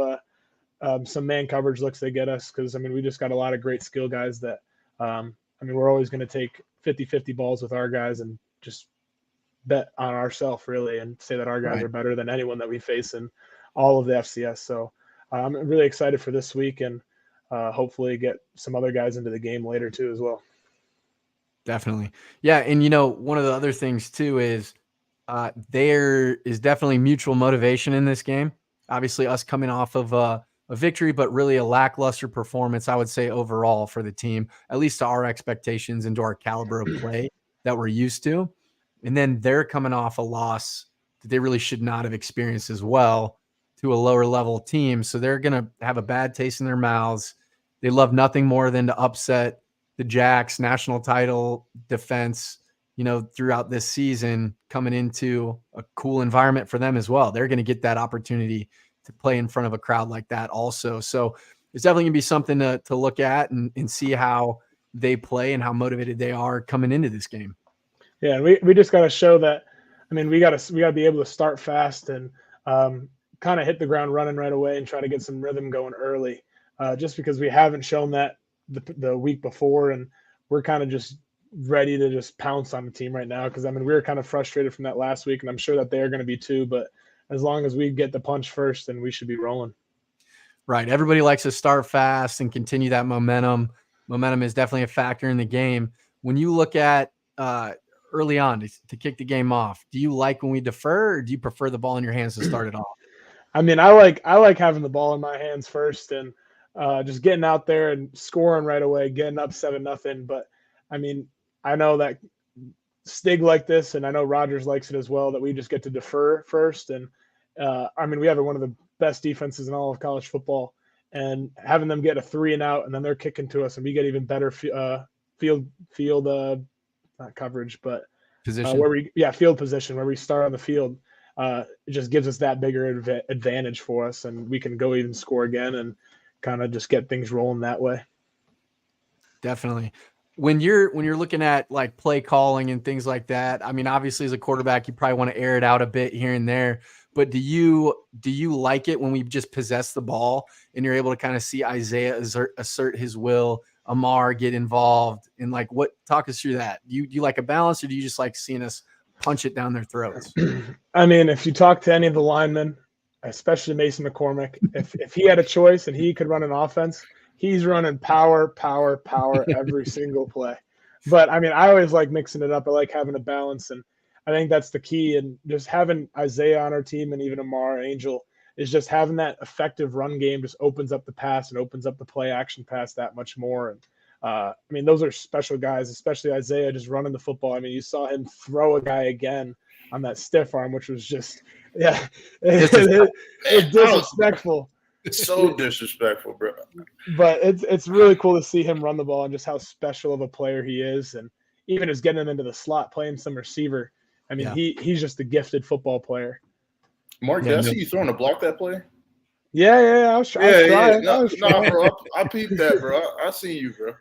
some man coverage looks they get us, because we just got a lot of great skill guys that we're always going to take 50-50 balls with our guys and just bet on ourselves really, and say that our guys are better than anyone that we face in all of the FCS. So I'm really excited for this week, and hopefully get some other guys into the game later too as well. Definitely. Yeah. And one of the other things too is there is definitely mutual motivation in this game. Obviously us coming off of a victory, but really a lackluster performance, I would say, overall for the team, at least to our expectations and to our caliber of play that we're used to. And then they're coming off a loss that they really should not have experienced as well, to a lower level team. So they're going to have a bad taste in their mouths. They love nothing more than to upset the Jacks national title defense, throughout this season, coming into a cool environment for them as well. They're going to get that opportunity to play in front of a crowd like that also. So it's definitely going to be something to look at and see how they play and how motivated they are coming into this game. Yeah. And we just got to show that, we got to be able to start fast and kind of hit the ground running right away and try to get some rhythm going early, just because we haven't shown that the week before, and we're kind of just ready to just pounce on the team right now, because we were kind of frustrated from that last week, and I'm sure that they are going to be too. But as long as we get the punch first, then we should be rolling. Right. Everybody likes to start fast and continue that momentum. Momentum is definitely a factor in the game. When you look at early on to kick the game off, do you like when we defer, or do you prefer the ball in your hands to start it off? I like having the ball in my hands first, and just getting out there and scoring right away, getting up 7-0. But I know that Stig like this, and I know Rogers likes it as well, that we just get to defer first. And we have one of the best defenses in all of college football, and having them get a 3 and out, and then they're kicking to us, and we get even better field not coverage, but position. Field position where we start on the field. It just gives us that bigger advantage for us, and we can go even score again and kind of just get things rolling that way. Definitely. When you're looking at like play calling and things like that, obviously as a quarterback, you probably want to air it out a bit here and there, But do you like it when we just possess the ball and you're able to kind of see Isaiah assert his will, Amar get involved, and like what? Talk us through that. Do you like a balance, or do you just like seeing us punch it down their throats? I mean, if you talk to any of the linemen, especially Mason McCormick, if he had a choice and he could run an offense, he's running power every single play. But I mean, I always like mixing it up. I like having a balance, and I think that's the key. And just having Isaiah on our team and even Amar Angel is just having that effective run game just opens up the pass and opens up the play action pass that much more. And I mean, those are special guys, especially Isaiah just running the football. I mean, you saw him throw a guy again on that stiff arm, which was just, it's disrespectful. It's so disrespectful, bro. But it's really cool to see him run the ball and just how special of a player he is. And even just getting him into the slot, playing some receiver. I mean, he's just a gifted football player. Mark, did I see you throwing a block that play? Yeah. I was trying. No, bro. I peeped that, bro. I seen you, bro.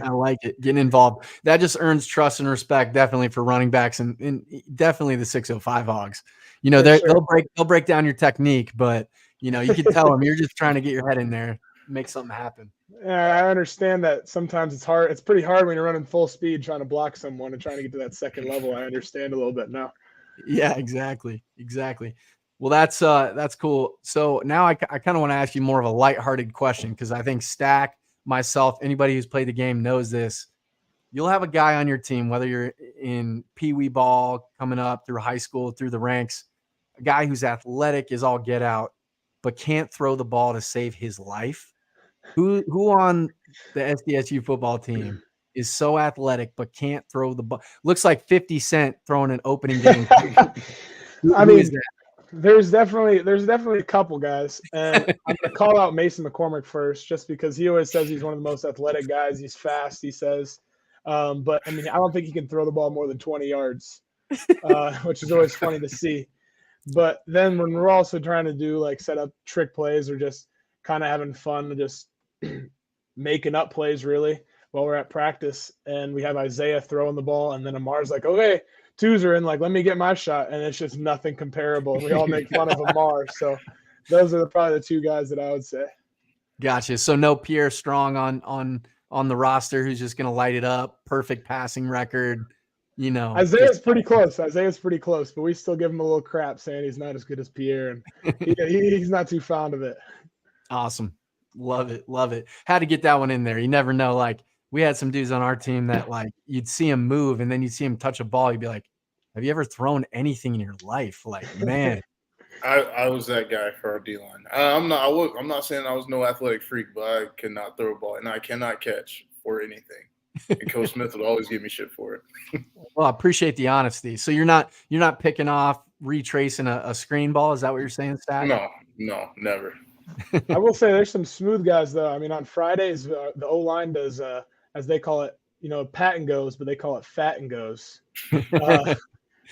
I like it. Getting involved. That just earns trust and respect, definitely for running backs and definitely the 605 Hogs. You know, they'll break down your technique, but you know, you can tell them you're just trying to get your head in there, make something happen. Yeah, I understand that sometimes it's hard. It's pretty hard when you're running full speed trying to block someone and trying to get to that second level. I understand a little bit now. Yeah, exactly. Well, that's cool. So now I kind of want to ask you more of a lighthearted question, because I think Stack, myself, anybody who's played the game knows this. You'll have a guy on your team, whether you're in Pee-wee ball, coming up through high school, through the ranks, a guy who's athletic is all get out, but can't throw the ball to save his life. Who on the SDSU football team is so athletic but can't throw the ball? Looks like 50 Cent throwing an opening game. I mean, there's definitely a couple guys, and I'm gonna call out Mason McCormick first, just because he always says he's one of the most athletic guys. He's fast, he says, but I mean, I don't think he can throw the ball more than 20 yards, which is always funny to see. But then when we're also trying to do like set up trick plays or just kind of having fun and just making up plays really while we're at practice, and we have Isaiah throwing the ball, and then Amar's like, okay, twos are in, like, let me get my shot, and it's just nothing comparable. We all make fun of Amar. So those are probably the two guys that I would say. Gotcha. So no Pierre Strong on the roster who's just gonna light it up, perfect passing record. You know, Isaiah's pretty close, but we still give him a little crap saying he's not as good as Pierre, and he's not too fond of it. Awesome. Love it. Had to get that one in there. You never know. Like, we had some dudes on our team that, like, you'd see him move and then you'd see him touch a ball. You'd be like, have you ever thrown anything in your life? Like, man. I was that guy for our D-line. I'm not saying I was no athletic freak, but I cannot throw a ball and I cannot catch or anything. And Coach Smith would always give me shit for it. Well, I appreciate the honesty. So you're not picking off, retracing a screen ball. Is that what you're saying, Stack? No, never. I will say there's some smooth guys though. I mean, on Fridays, the O-line does, as they call it, pat and goes, but they call it fat and goes.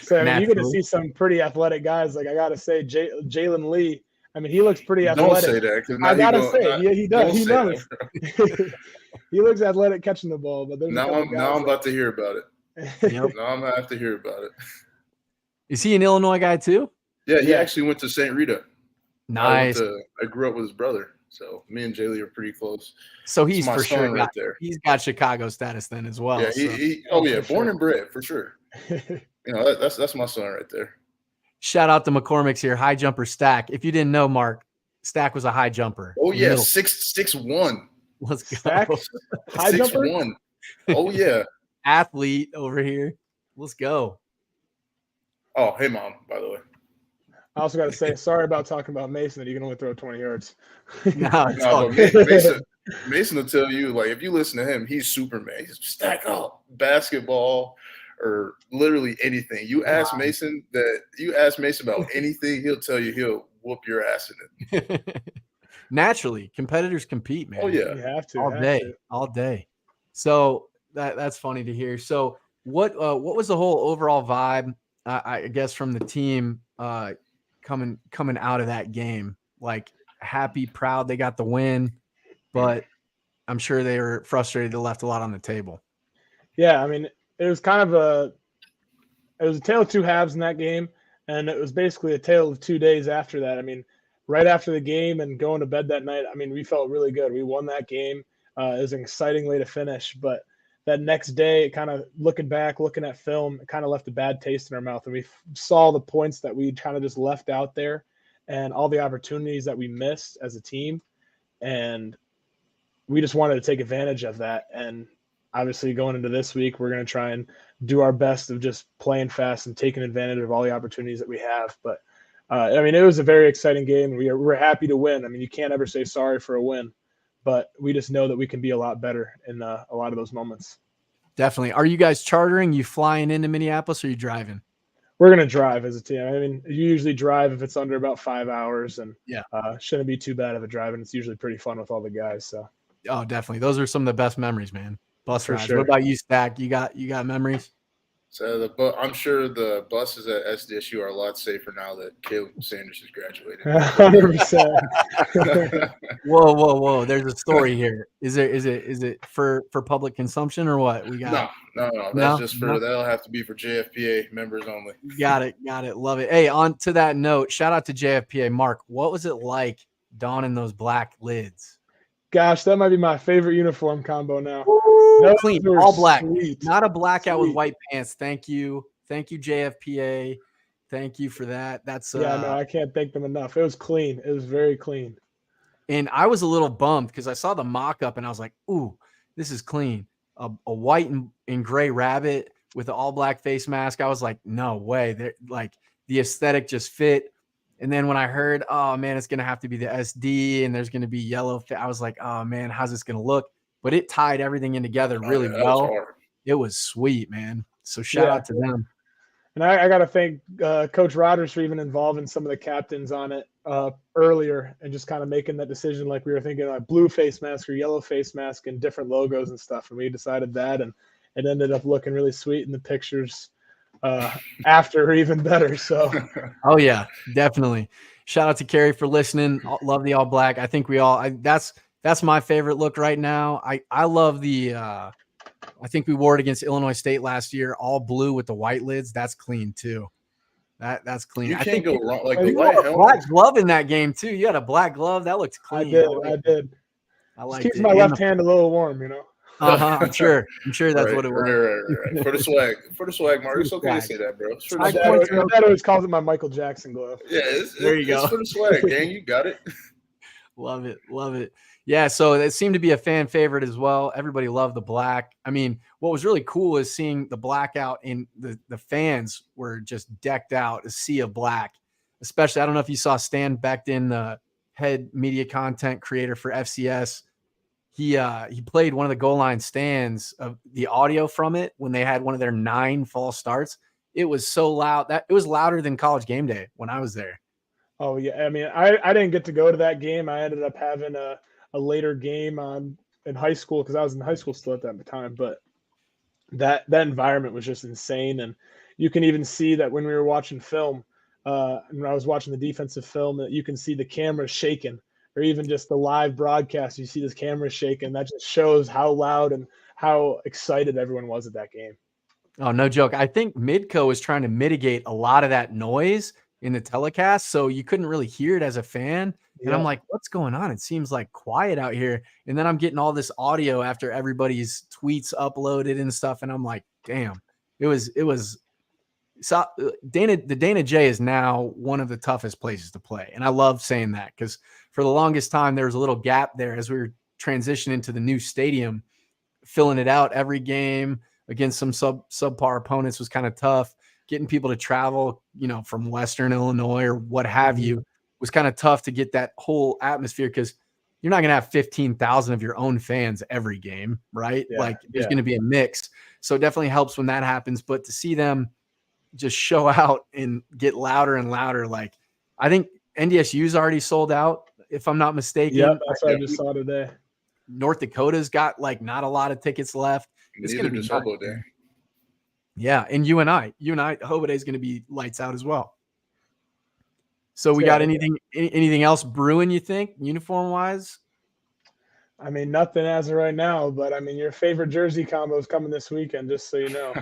So I mean, you're going to see some pretty athletic guys. Like, I got to say, Jalen Lee. I mean, he looks pretty athletic. Don't say that, because I got to say, he does. He does. He looks athletic catching the ball. But now I'm about to hear about it. Yep. Now I'm going to have to hear about it. Is he an Illinois guy too? Yeah, he actually went to St. Rita. Nice. I grew up with his brother, so me and Jaylee are pretty close. So he's for sure right there. He's got Chicago status then as well. Yeah, born and bred for sure. That's my son right there. Shout out to McCormick's here, high jumper Stack. If you didn't know, Mark, Stack was a high jumper. Oh yeah, 6'1". Let's go. Stack, high 6'1". Oh yeah, athlete over here. Let's go. Oh hey mom, by the way. I also got to say, sorry about talking about Mason, that you can only throw 20 yards. Mason will tell you, like, if you listen to him, he's Superman. He's stack up basketball or literally anything. You ask Mason about anything, he'll tell you he'll whoop your ass in it. Naturally, competitors compete, man. Oh yeah, you have to all day. So that's funny to hear. So what was the whole overall vibe? I guess from the team coming out of that game, like, happy, proud they got the win, but I'm sure they were frustrated they left a lot on the table. Yeah, I mean, it was kind of a tale of two halves in that game, And it was basically a tale of 2 days after that. I mean, right after the game and going to bed that night, I mean, we felt really good. We won that game. It was an exciting way to finish, but that next day, it kind of looking back, looking at film, it kind of left a bad taste in our mouth. And we saw the points that we kind of just left out there and all the opportunities that we missed as a team. And we just wanted to take advantage of that. And obviously going into this week, we're going to try and do our best of just playing fast and taking advantage of all the opportunities that we have. But I mean, it was a very exciting game. We're happy to win. I mean, you can't ever say sorry for a win, but we just know that we can be a lot better in a lot of those moments. Definitely. Are you guys chartering? You flying into Minneapolis or are you driving? We're going to drive as a team. I mean, you usually drive if it's under about 5 hours, and shouldn't be too bad of a drive. And it's usually pretty fun with all the guys. So. Oh, definitely. Those are some of the best memories, man. Bus For rides. sure. What about you, Stack? You got memories? So I'm sure the buses at SDSU are a lot safer now that Caleb Sanders has graduated. 100%. Whoa. There's a story here. Is it for public consumption or what? We got No. That's just for that'll have to be for JFPA members only. Got it. Love it. Hey, on to that note, shout out to JFPA. Mark, what was it like donning those black lids? Gosh, that might be my favorite uniform combo now. Clean, all black, sweet. Not a blackout with white pants. Thank you, JFPA. Thank you for that. That's no, I can't thank them enough. It was clean. It was very clean. And I was a little bummed because I saw the mock-up and I was like, "Ooh, this is clean." A white and gray rabbit with an all-black face mask. I was like, "No way!" They're like the aesthetic just fit. And then when I heard, "Oh man, it's gonna have to be the SD," and there's gonna be yellow, I was like, "Oh man, how's this gonna look?" But it tied everything in together really well. It was sweet, man. So shout out to them. And I got to thank Coach Rodgers for even involving some of the captains on it earlier and just kind of making that decision. Like we were thinking like blue face mask or yellow face mask and different logos and stuff. And we decided that, and it ended up looking really sweet in the pictures after, even better. So, oh yeah, definitely. Shout out to Carrie for listening. Love the all black. I think we all. That's my favorite look right now. I love the. I think we wore it against Illinois State last year, all blue with the white lids. That's clean too. That's clean. You I can't think go wrong. Like you the white had a black glove in that game too. You had a black glove that looked clean. I did. I like keeps my left hand a little warm, you know. I'm sure that's what it was. Right. For the swag, Mark. It's okay to say that, bro. My dad always calls it my Michael Jackson glove. Yeah, there you go. It's for the swag, gang. You got it. Love it. Yeah, so it seemed to be a fan favorite as well. Everybody loved the black. I mean, what was really cool is seeing the blackout, and the fans were just decked out, a sea of black. Especially, I don't know if you saw Stan Becton, the head media content creator for FCS. He played one of the goal line stands of the audio from it when they had one of their 9 false starts. It was so loud that it was louder than College Game Day when I was there. Oh yeah, I mean, I didn't get to go to that game. I ended up having a later game in high school because I was in high school still at that time. But that environment was just insane, and you can even see that when we were watching film, and I was watching the defensive film, that you can see the camera shaking, or even just the live broadcast. You see this camera shaking. That just shows how loud and how excited everyone was at that game. Oh, no joke. I think Midco was trying to mitigate a lot of that noise in the telecast, so you couldn't really hear it as a fan. And I'm like, what's going on? It seems like quiet out here. And then I'm getting all this audio after everybody's tweets uploaded and stuff. And I'm like, damn, it was so the Dana J is now one of the toughest places to play. And I love saying that because for the longest time, there was a little gap there as we were transitioning to the new stadium, filling it out every game against some subpar opponents was kind of tough. Getting people to travel, from Western Illinois or what have you, was kind of tough to get that whole atmosphere because you're not going to have 15,000 of your own fans every game, right? Yeah, there's going to be a mix. So it definitely helps when that happens. But to see them just show out and get louder and louder, I think NDSU's already sold out, if I'm not mistaken. Yeah, that's what I just saw today. North Dakota's got not a lot of tickets left. It's going to be Hobo Day. Yeah, and UNI Hobo Day is going to be lights out as well. So we got anything else brewing, you think, uniform wise? I mean, nothing as of right now, but I mean, your favorite jersey combo is coming this weekend, just so you know.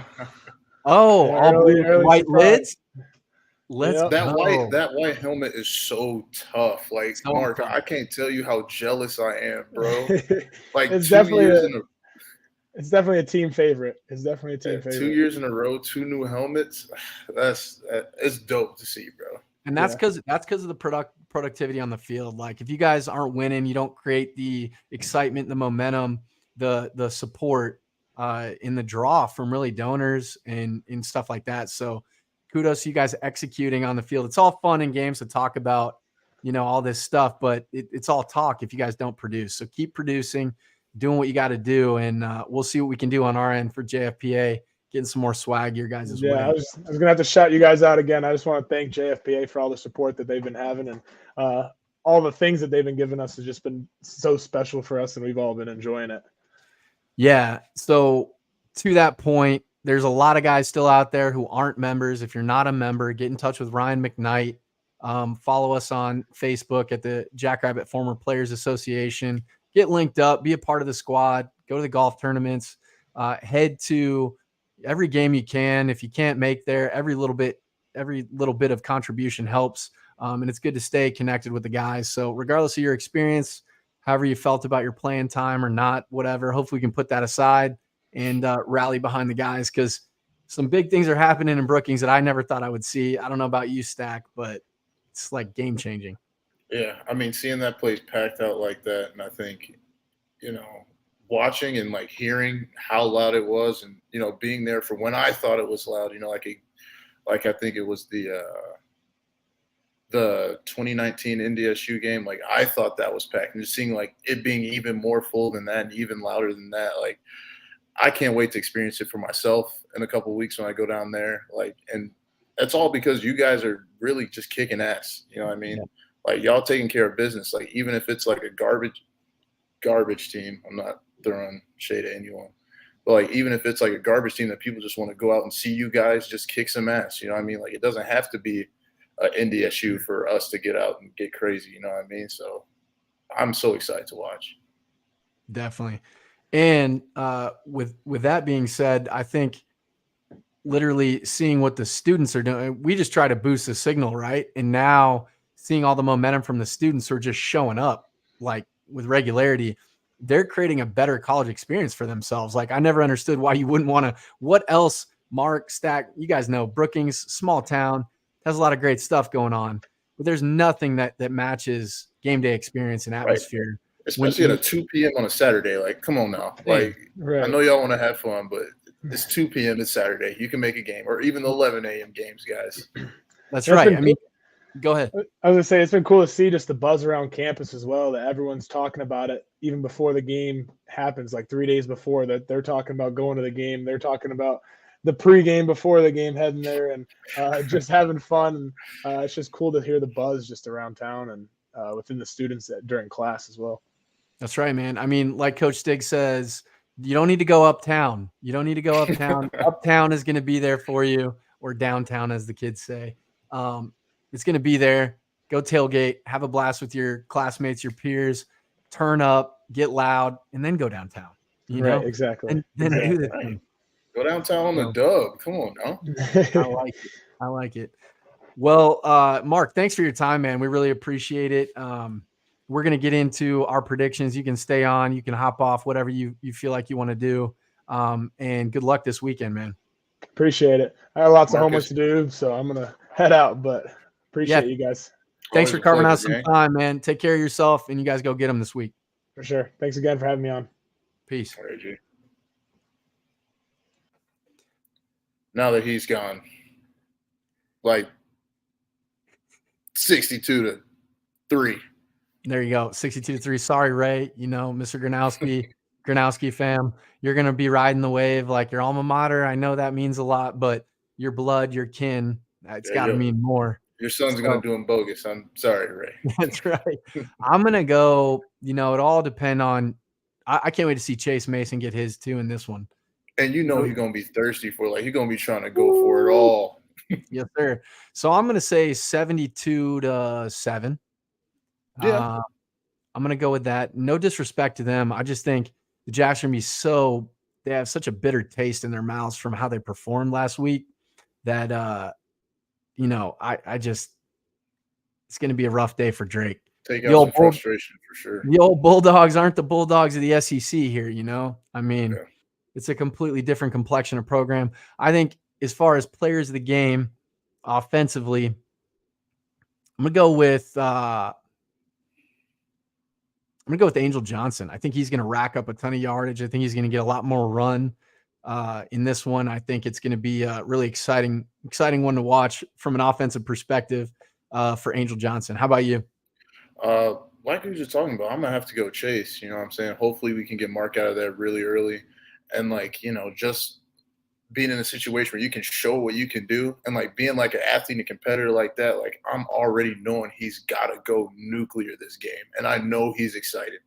Oh, all blue white lids? Let's Yep. go. That white helmet is so tough. Like, So Mark, tough. I can't tell you how jealous I am, bro. Like It's 2 definitely years a in a it's definitely a team favorite. It's definitely a team 2 favorite. years in a row, 2 new helmets. It's dope to see, bro. And that's because of the productivity on the field. Like if you guys aren't winning, you don't create the excitement, the momentum, the support in the draw from really donors and stuff like that. So kudos to you guys executing on the field. It's all fun and games to talk about, all this stuff, but it's all talk if you guys don't produce. So keep producing, doing what you got to do, and we'll see what we can do on our end for JFPA. Getting some more swag your guys' Yeah, way. I was gonna have to shout you guys out again. I just want to thank JFPA for all the support that they've been having, and all the things that they've been giving us has just been so special for us, and we've all been enjoying it. Yeah. So to that point, there's a lot of guys still out there who aren't members. If you're not a member, get in touch with Ryan McKnight. Follow us on Facebook at the Jackrabbit Former Players Association. Get linked up, be a part of the squad, go to the golf tournaments, head to every game you can. If you can't make there, every little bit of contribution helps. And it's good to stay connected with the guys. So regardless of your experience, however you felt about your playing time or not, whatever, hopefully we can put that aside and rally behind the guys, because some big things are happening in Brookings that I never thought I would see. I don't know about you, Stack, but it's like game changing. Yeah, I mean, seeing that place packed out like that, and I think, watching and like hearing how loud it was, and being there for when I thought it was loud, like I think it was the 2019 NDSU game. Like I thought that was packed, and just seeing like it being even more full than that and even louder than that. Like I can't wait to experience it for myself in a couple of weeks when I go down there. Like, and that's all because you guys are really just kicking ass. You know what I mean? Yeah. Like y'all taking care of business. Like even if it's like a garbage team, I'm not throwing shade at anyone, but like even if it's like a garbage team that people just want to go out and see you guys just kick some ass. You know what I mean? Like it doesn't have to be NDSU for us to get out and get crazy. You know what I mean? So I'm so excited to watch. Definitely. And with that being said, I think literally seeing what the students are doing, we just try to boost the signal, right? And now seeing all the momentum from the students who are just showing up like with regularity, they're creating a better college experience for themselves. Like I never understood why you wouldn't want to. What else, Mark, Stack, you guys know Brookings, small town, has a lot of great stuff going on, but there's nothing that matches game day experience and atmosphere. Especially at a 2 p.m. on a Saturday. Like, come on now. Like, Right. I know y'all want to have fun, but it's 2 p.m. It's Saturday. You can make a game, or even the 11 a.m. games, guys. That's right. I mean, go ahead. I was gonna say it's been cool to see just the buzz around campus as well, that everyone's talking about it even before the game happens, like 3 days before, that they're talking about going to the game. They're talking about the pregame before the game, heading there and just having fun. And it's just cool to hear the buzz just around town and within the students during class as well. That's right, man. I mean, like Coach Stig says, you don't need to go uptown. You don't need to go uptown. Uptown is going to be there for you, or downtown, as the kids say. It's going to be there. Go tailgate, have a blast with your classmates, your peers, turn up, get loud, and then go downtown. You know, exactly. And then do the thing. Go downtown on the dub. Come on now. I like it. Well, Mark, thanks for your time, man. We really appreciate it. We're going to get into our predictions. You can stay on, you can hop off, whatever you feel like you want to do. And good luck this weekend, man. Appreciate it. I have lots of homework to do, so I'm going to head out, but appreciate you guys. Thanks for carving out some time, man. Take care of yourself, and you guys go get them this week. For sure. Thanks again for having me on. Peace. All right, G. Now that he's gone, like 62-3. There you go. 62-3. Sorry, Ray. Mr. Gronowski fam, you're going to be riding the wave like your alma mater. I know that means a lot, but your blood, your kin, it's got to mean more. Your son's going to do him bogus. I'm sorry, Ray. That's right. I'm going to go, it all depend on, I can't wait to see Chase Mason get his too in this one. And he's going to be thirsty for it. Like, he's going to be trying to go for it all. Yes, sir. So I'm going to say 72-7. Yeah. I'm going to go with that. No disrespect to them. I just think the Jacks are going to be they have such a bitter taste in their mouths from how they performed last week that I just it's going to be a rough day for Drake. Take out some frustration for sure. The old Bulldogs aren't the Bulldogs of the SEC here, I mean, Yeah. It's a completely different complexion of program. I think as far as players of the game, offensively, I'm gonna go with Angel Johnson. I think he's gonna rack up a ton of yardage. I think he's gonna get a lot more run in this one. I think it's gonna be a really exciting one to watch from an offensive perspective for Angel Johnson. How about you? Like we were just talking about, I'm gonna have to go Chase. You know what I'm saying? Hopefully we can get Mark out of there really early. And just being in a situation where you can show what you can do and being like an athlete and a competitor like that, I'm already knowing he's got to go nuclear this game. And I know he's excited.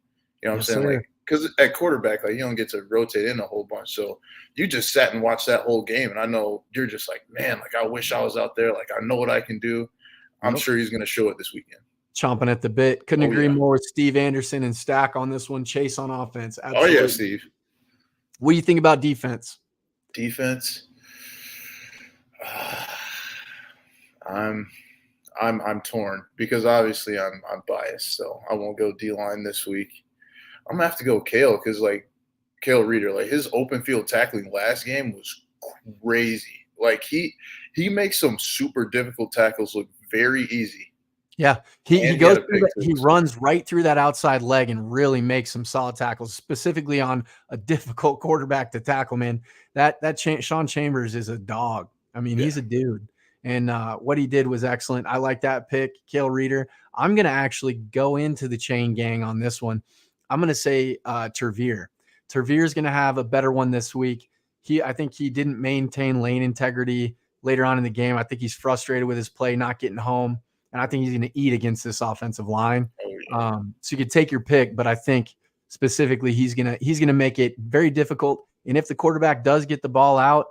You know what I'm saying? Sir. Because at quarterback, you don't get to rotate in a whole bunch. So you just sat and watched that whole game. And I know you're just like, man, I wish I was out there. I know what I can do. I'm sure he's going to show it this weekend. Chomping at the bit. Couldn't agree more with Steve Anderson and Stack on this one. Chase on offense. Absolutely. Oh, yeah, Steve. What do you think about defense? Defense, I'm torn because obviously I'm biased, so I won't go D-line this week. I'm gonna have to go Kale because Kale Reeder, his open field tackling last game was crazy. He makes some super difficult tackles look very easy. Yeah, he goes through he runs right through that outside leg and really makes some solid tackles, specifically on a difficult quarterback to tackle. Man, Sean Chambers is a dog. I mean, he's a dude, and what he did was excellent. I like that pick, Kale Reeder. I'm gonna actually go into the chain gang on this one. I'm gonna say Tervier. Tervier's gonna have a better one this week. I think he didn't maintain lane integrity later on in the game. I think he's frustrated with his play, not getting home. And I think he's going to eat against this offensive line. So you could take your pick, but I think specifically he's gonna make it very difficult. And if the quarterback does get the ball out,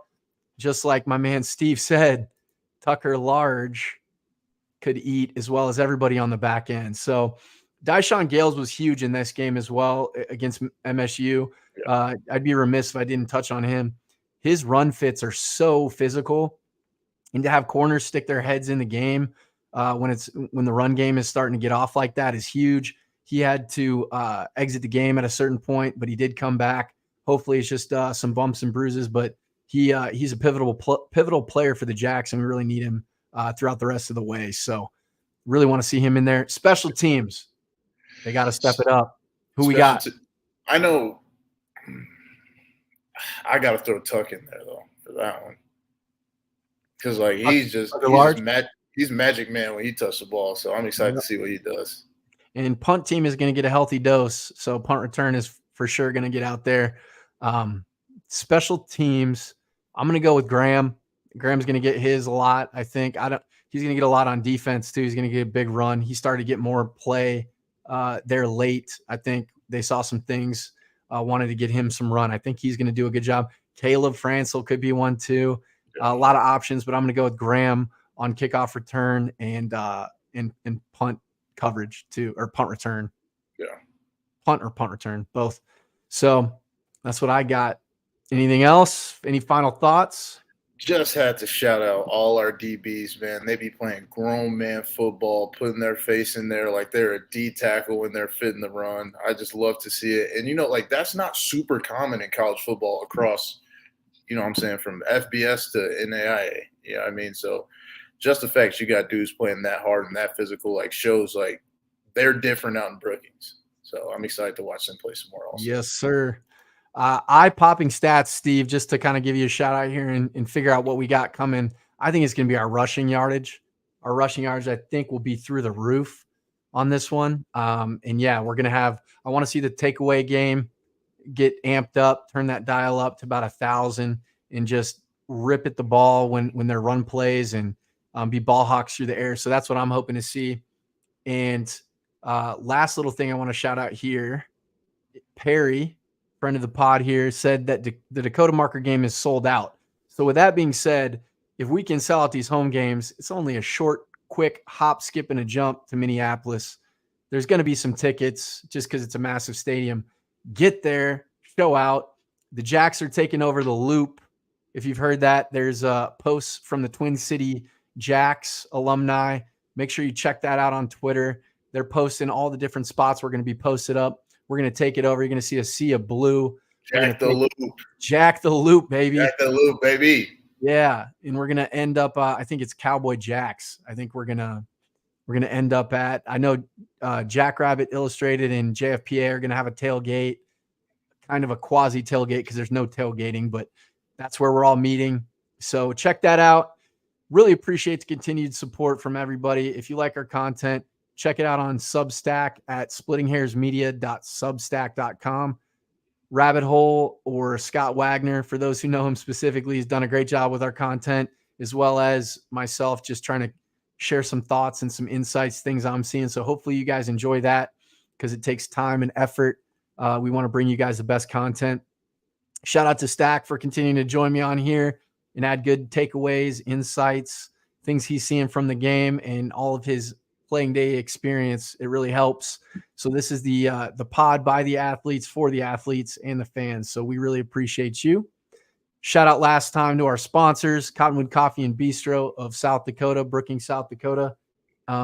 just like my man Steve said, Tucker Large could eat as well as everybody on the back end. So Dyshawn Gales was huge in this game as well against MSU. I'd be remiss if I didn't touch on him. His run fits are so physical, and to have corners stick their heads in the game when the run game is starting to get off like that is huge. He had to exit the game at a certain point, but he did come back. Hopefully it's just some bumps and bruises, but he's a pivotal player for the Jacks, and we really need him throughout the rest of the way. So really want to see him in there. Special teams, they got to step it up. Who we got? I know I got to throw Tuck in there though for that one. Because he's Magic Man when he touches the ball. So I'm excited to see what he does. And punt team is going to get a healthy dose. So punt return is for sure going to get out there. Special teams, I'm going to go with Graham. Graham's going to get his a lot. I think he's going to get a lot on defense too. He's going to get a big run. He started to get more play there late. I think they saw some things, wanted to get him some run. I think he's going to do a good job. Caleb Francel could be one too. A lot of options, but I'm going to go with Graham on kickoff return and punt coverage too, or punt return. Yeah. Punt or punt return, both. So that's what I got. Anything else? Any final thoughts? Just had to shout out all our DBs, man. They be playing grown man football, putting their face in there like they're a D tackle when they're fitting the run. I just love to see it. And, that's not super common in college football across, what I'm saying, from FBS to NAIA. You know what I mean? So just the fact you got dudes playing that hard and that physical, shows they're different out in Brookings. So I'm excited to watch them play some more also. Yes, sir. Eye-popping stats, Steve, just to kind of give you a shout out here and figure out what we got coming. I think it's going to be our rushing yardage. Our rushing yardage, I think, will be through the roof on this one. And yeah, we're going to have, I want to see the takeaway game get amped up, turn that dial up to about 1,000 and just rip at the ball when their run plays and be ball hawks through the air. So that's what I'm hoping to see. And last little thing I want to shout out here, Perry, friend of the pod here, said that the Dakota Marker game is sold out. So with that being said, if we can sell out these home games, it's only a short, quick hop, skip, and a jump to Minneapolis. There's going to be some tickets just because it's a massive stadium. Get there, show out. The Jacks are taking over the Loop. If you've heard that, there's posts from the Twin City Jacks alumni. Make sure you check that out on Twitter. They're posting all the different spots we're going to be posted up. We're going to take it over. You're going to see a sea of blue. Jack the Loop. Jack the Loop, baby. Jack the Loop, baby. Yeah, and we're going to end up I think it's Cowboy Jacks. I think we're going to end up at, I know Jackrabbit Illustrated and JFPA are going to have a tailgate, kind of a quasi tailgate because there's no tailgating, but that's where we're all meeting. So check that out. Really appreciate the continued support from everybody. If you like our content, check it out on Substack at splittinghairsmedia.substack.com. Rabbit Hole or Scott Wagner, for those who know him specifically, he's done a great job with our content, as well as myself just trying to share some thoughts and some insights, things I'm seeing. So hopefully you guys enjoy that because it takes time and effort. We want to bring you guys the best content. Shout out to Stack for continuing to join me on here and add good takeaways, insights, things he's seeing from the game and all of his playing day experience. It really helps. So this is the pod by the athletes, for the athletes and the fans. So we really appreciate you. Shout out last time to our sponsors, Cottonwood Coffee and Bistro of South Dakota, Brookings, South Dakota.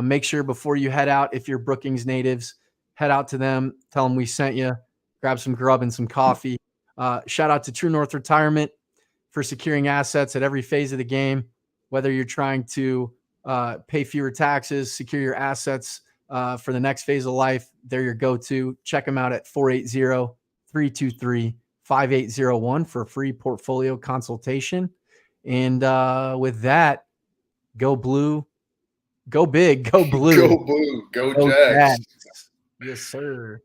Make sure before you head out, if you're Brookings natives, head out to them, tell them we sent you, grab some grub and some coffee. Shout out to True North Retirement for securing assets at every phase of the game, whether you're trying to pay fewer taxes, secure your assets for the next phase of life. They're your go-to. Check them out at 480-323-5801 for a free portfolio consultation. And with that, go blue, go big, go blue. Go blue, go Jags. Yes, sir.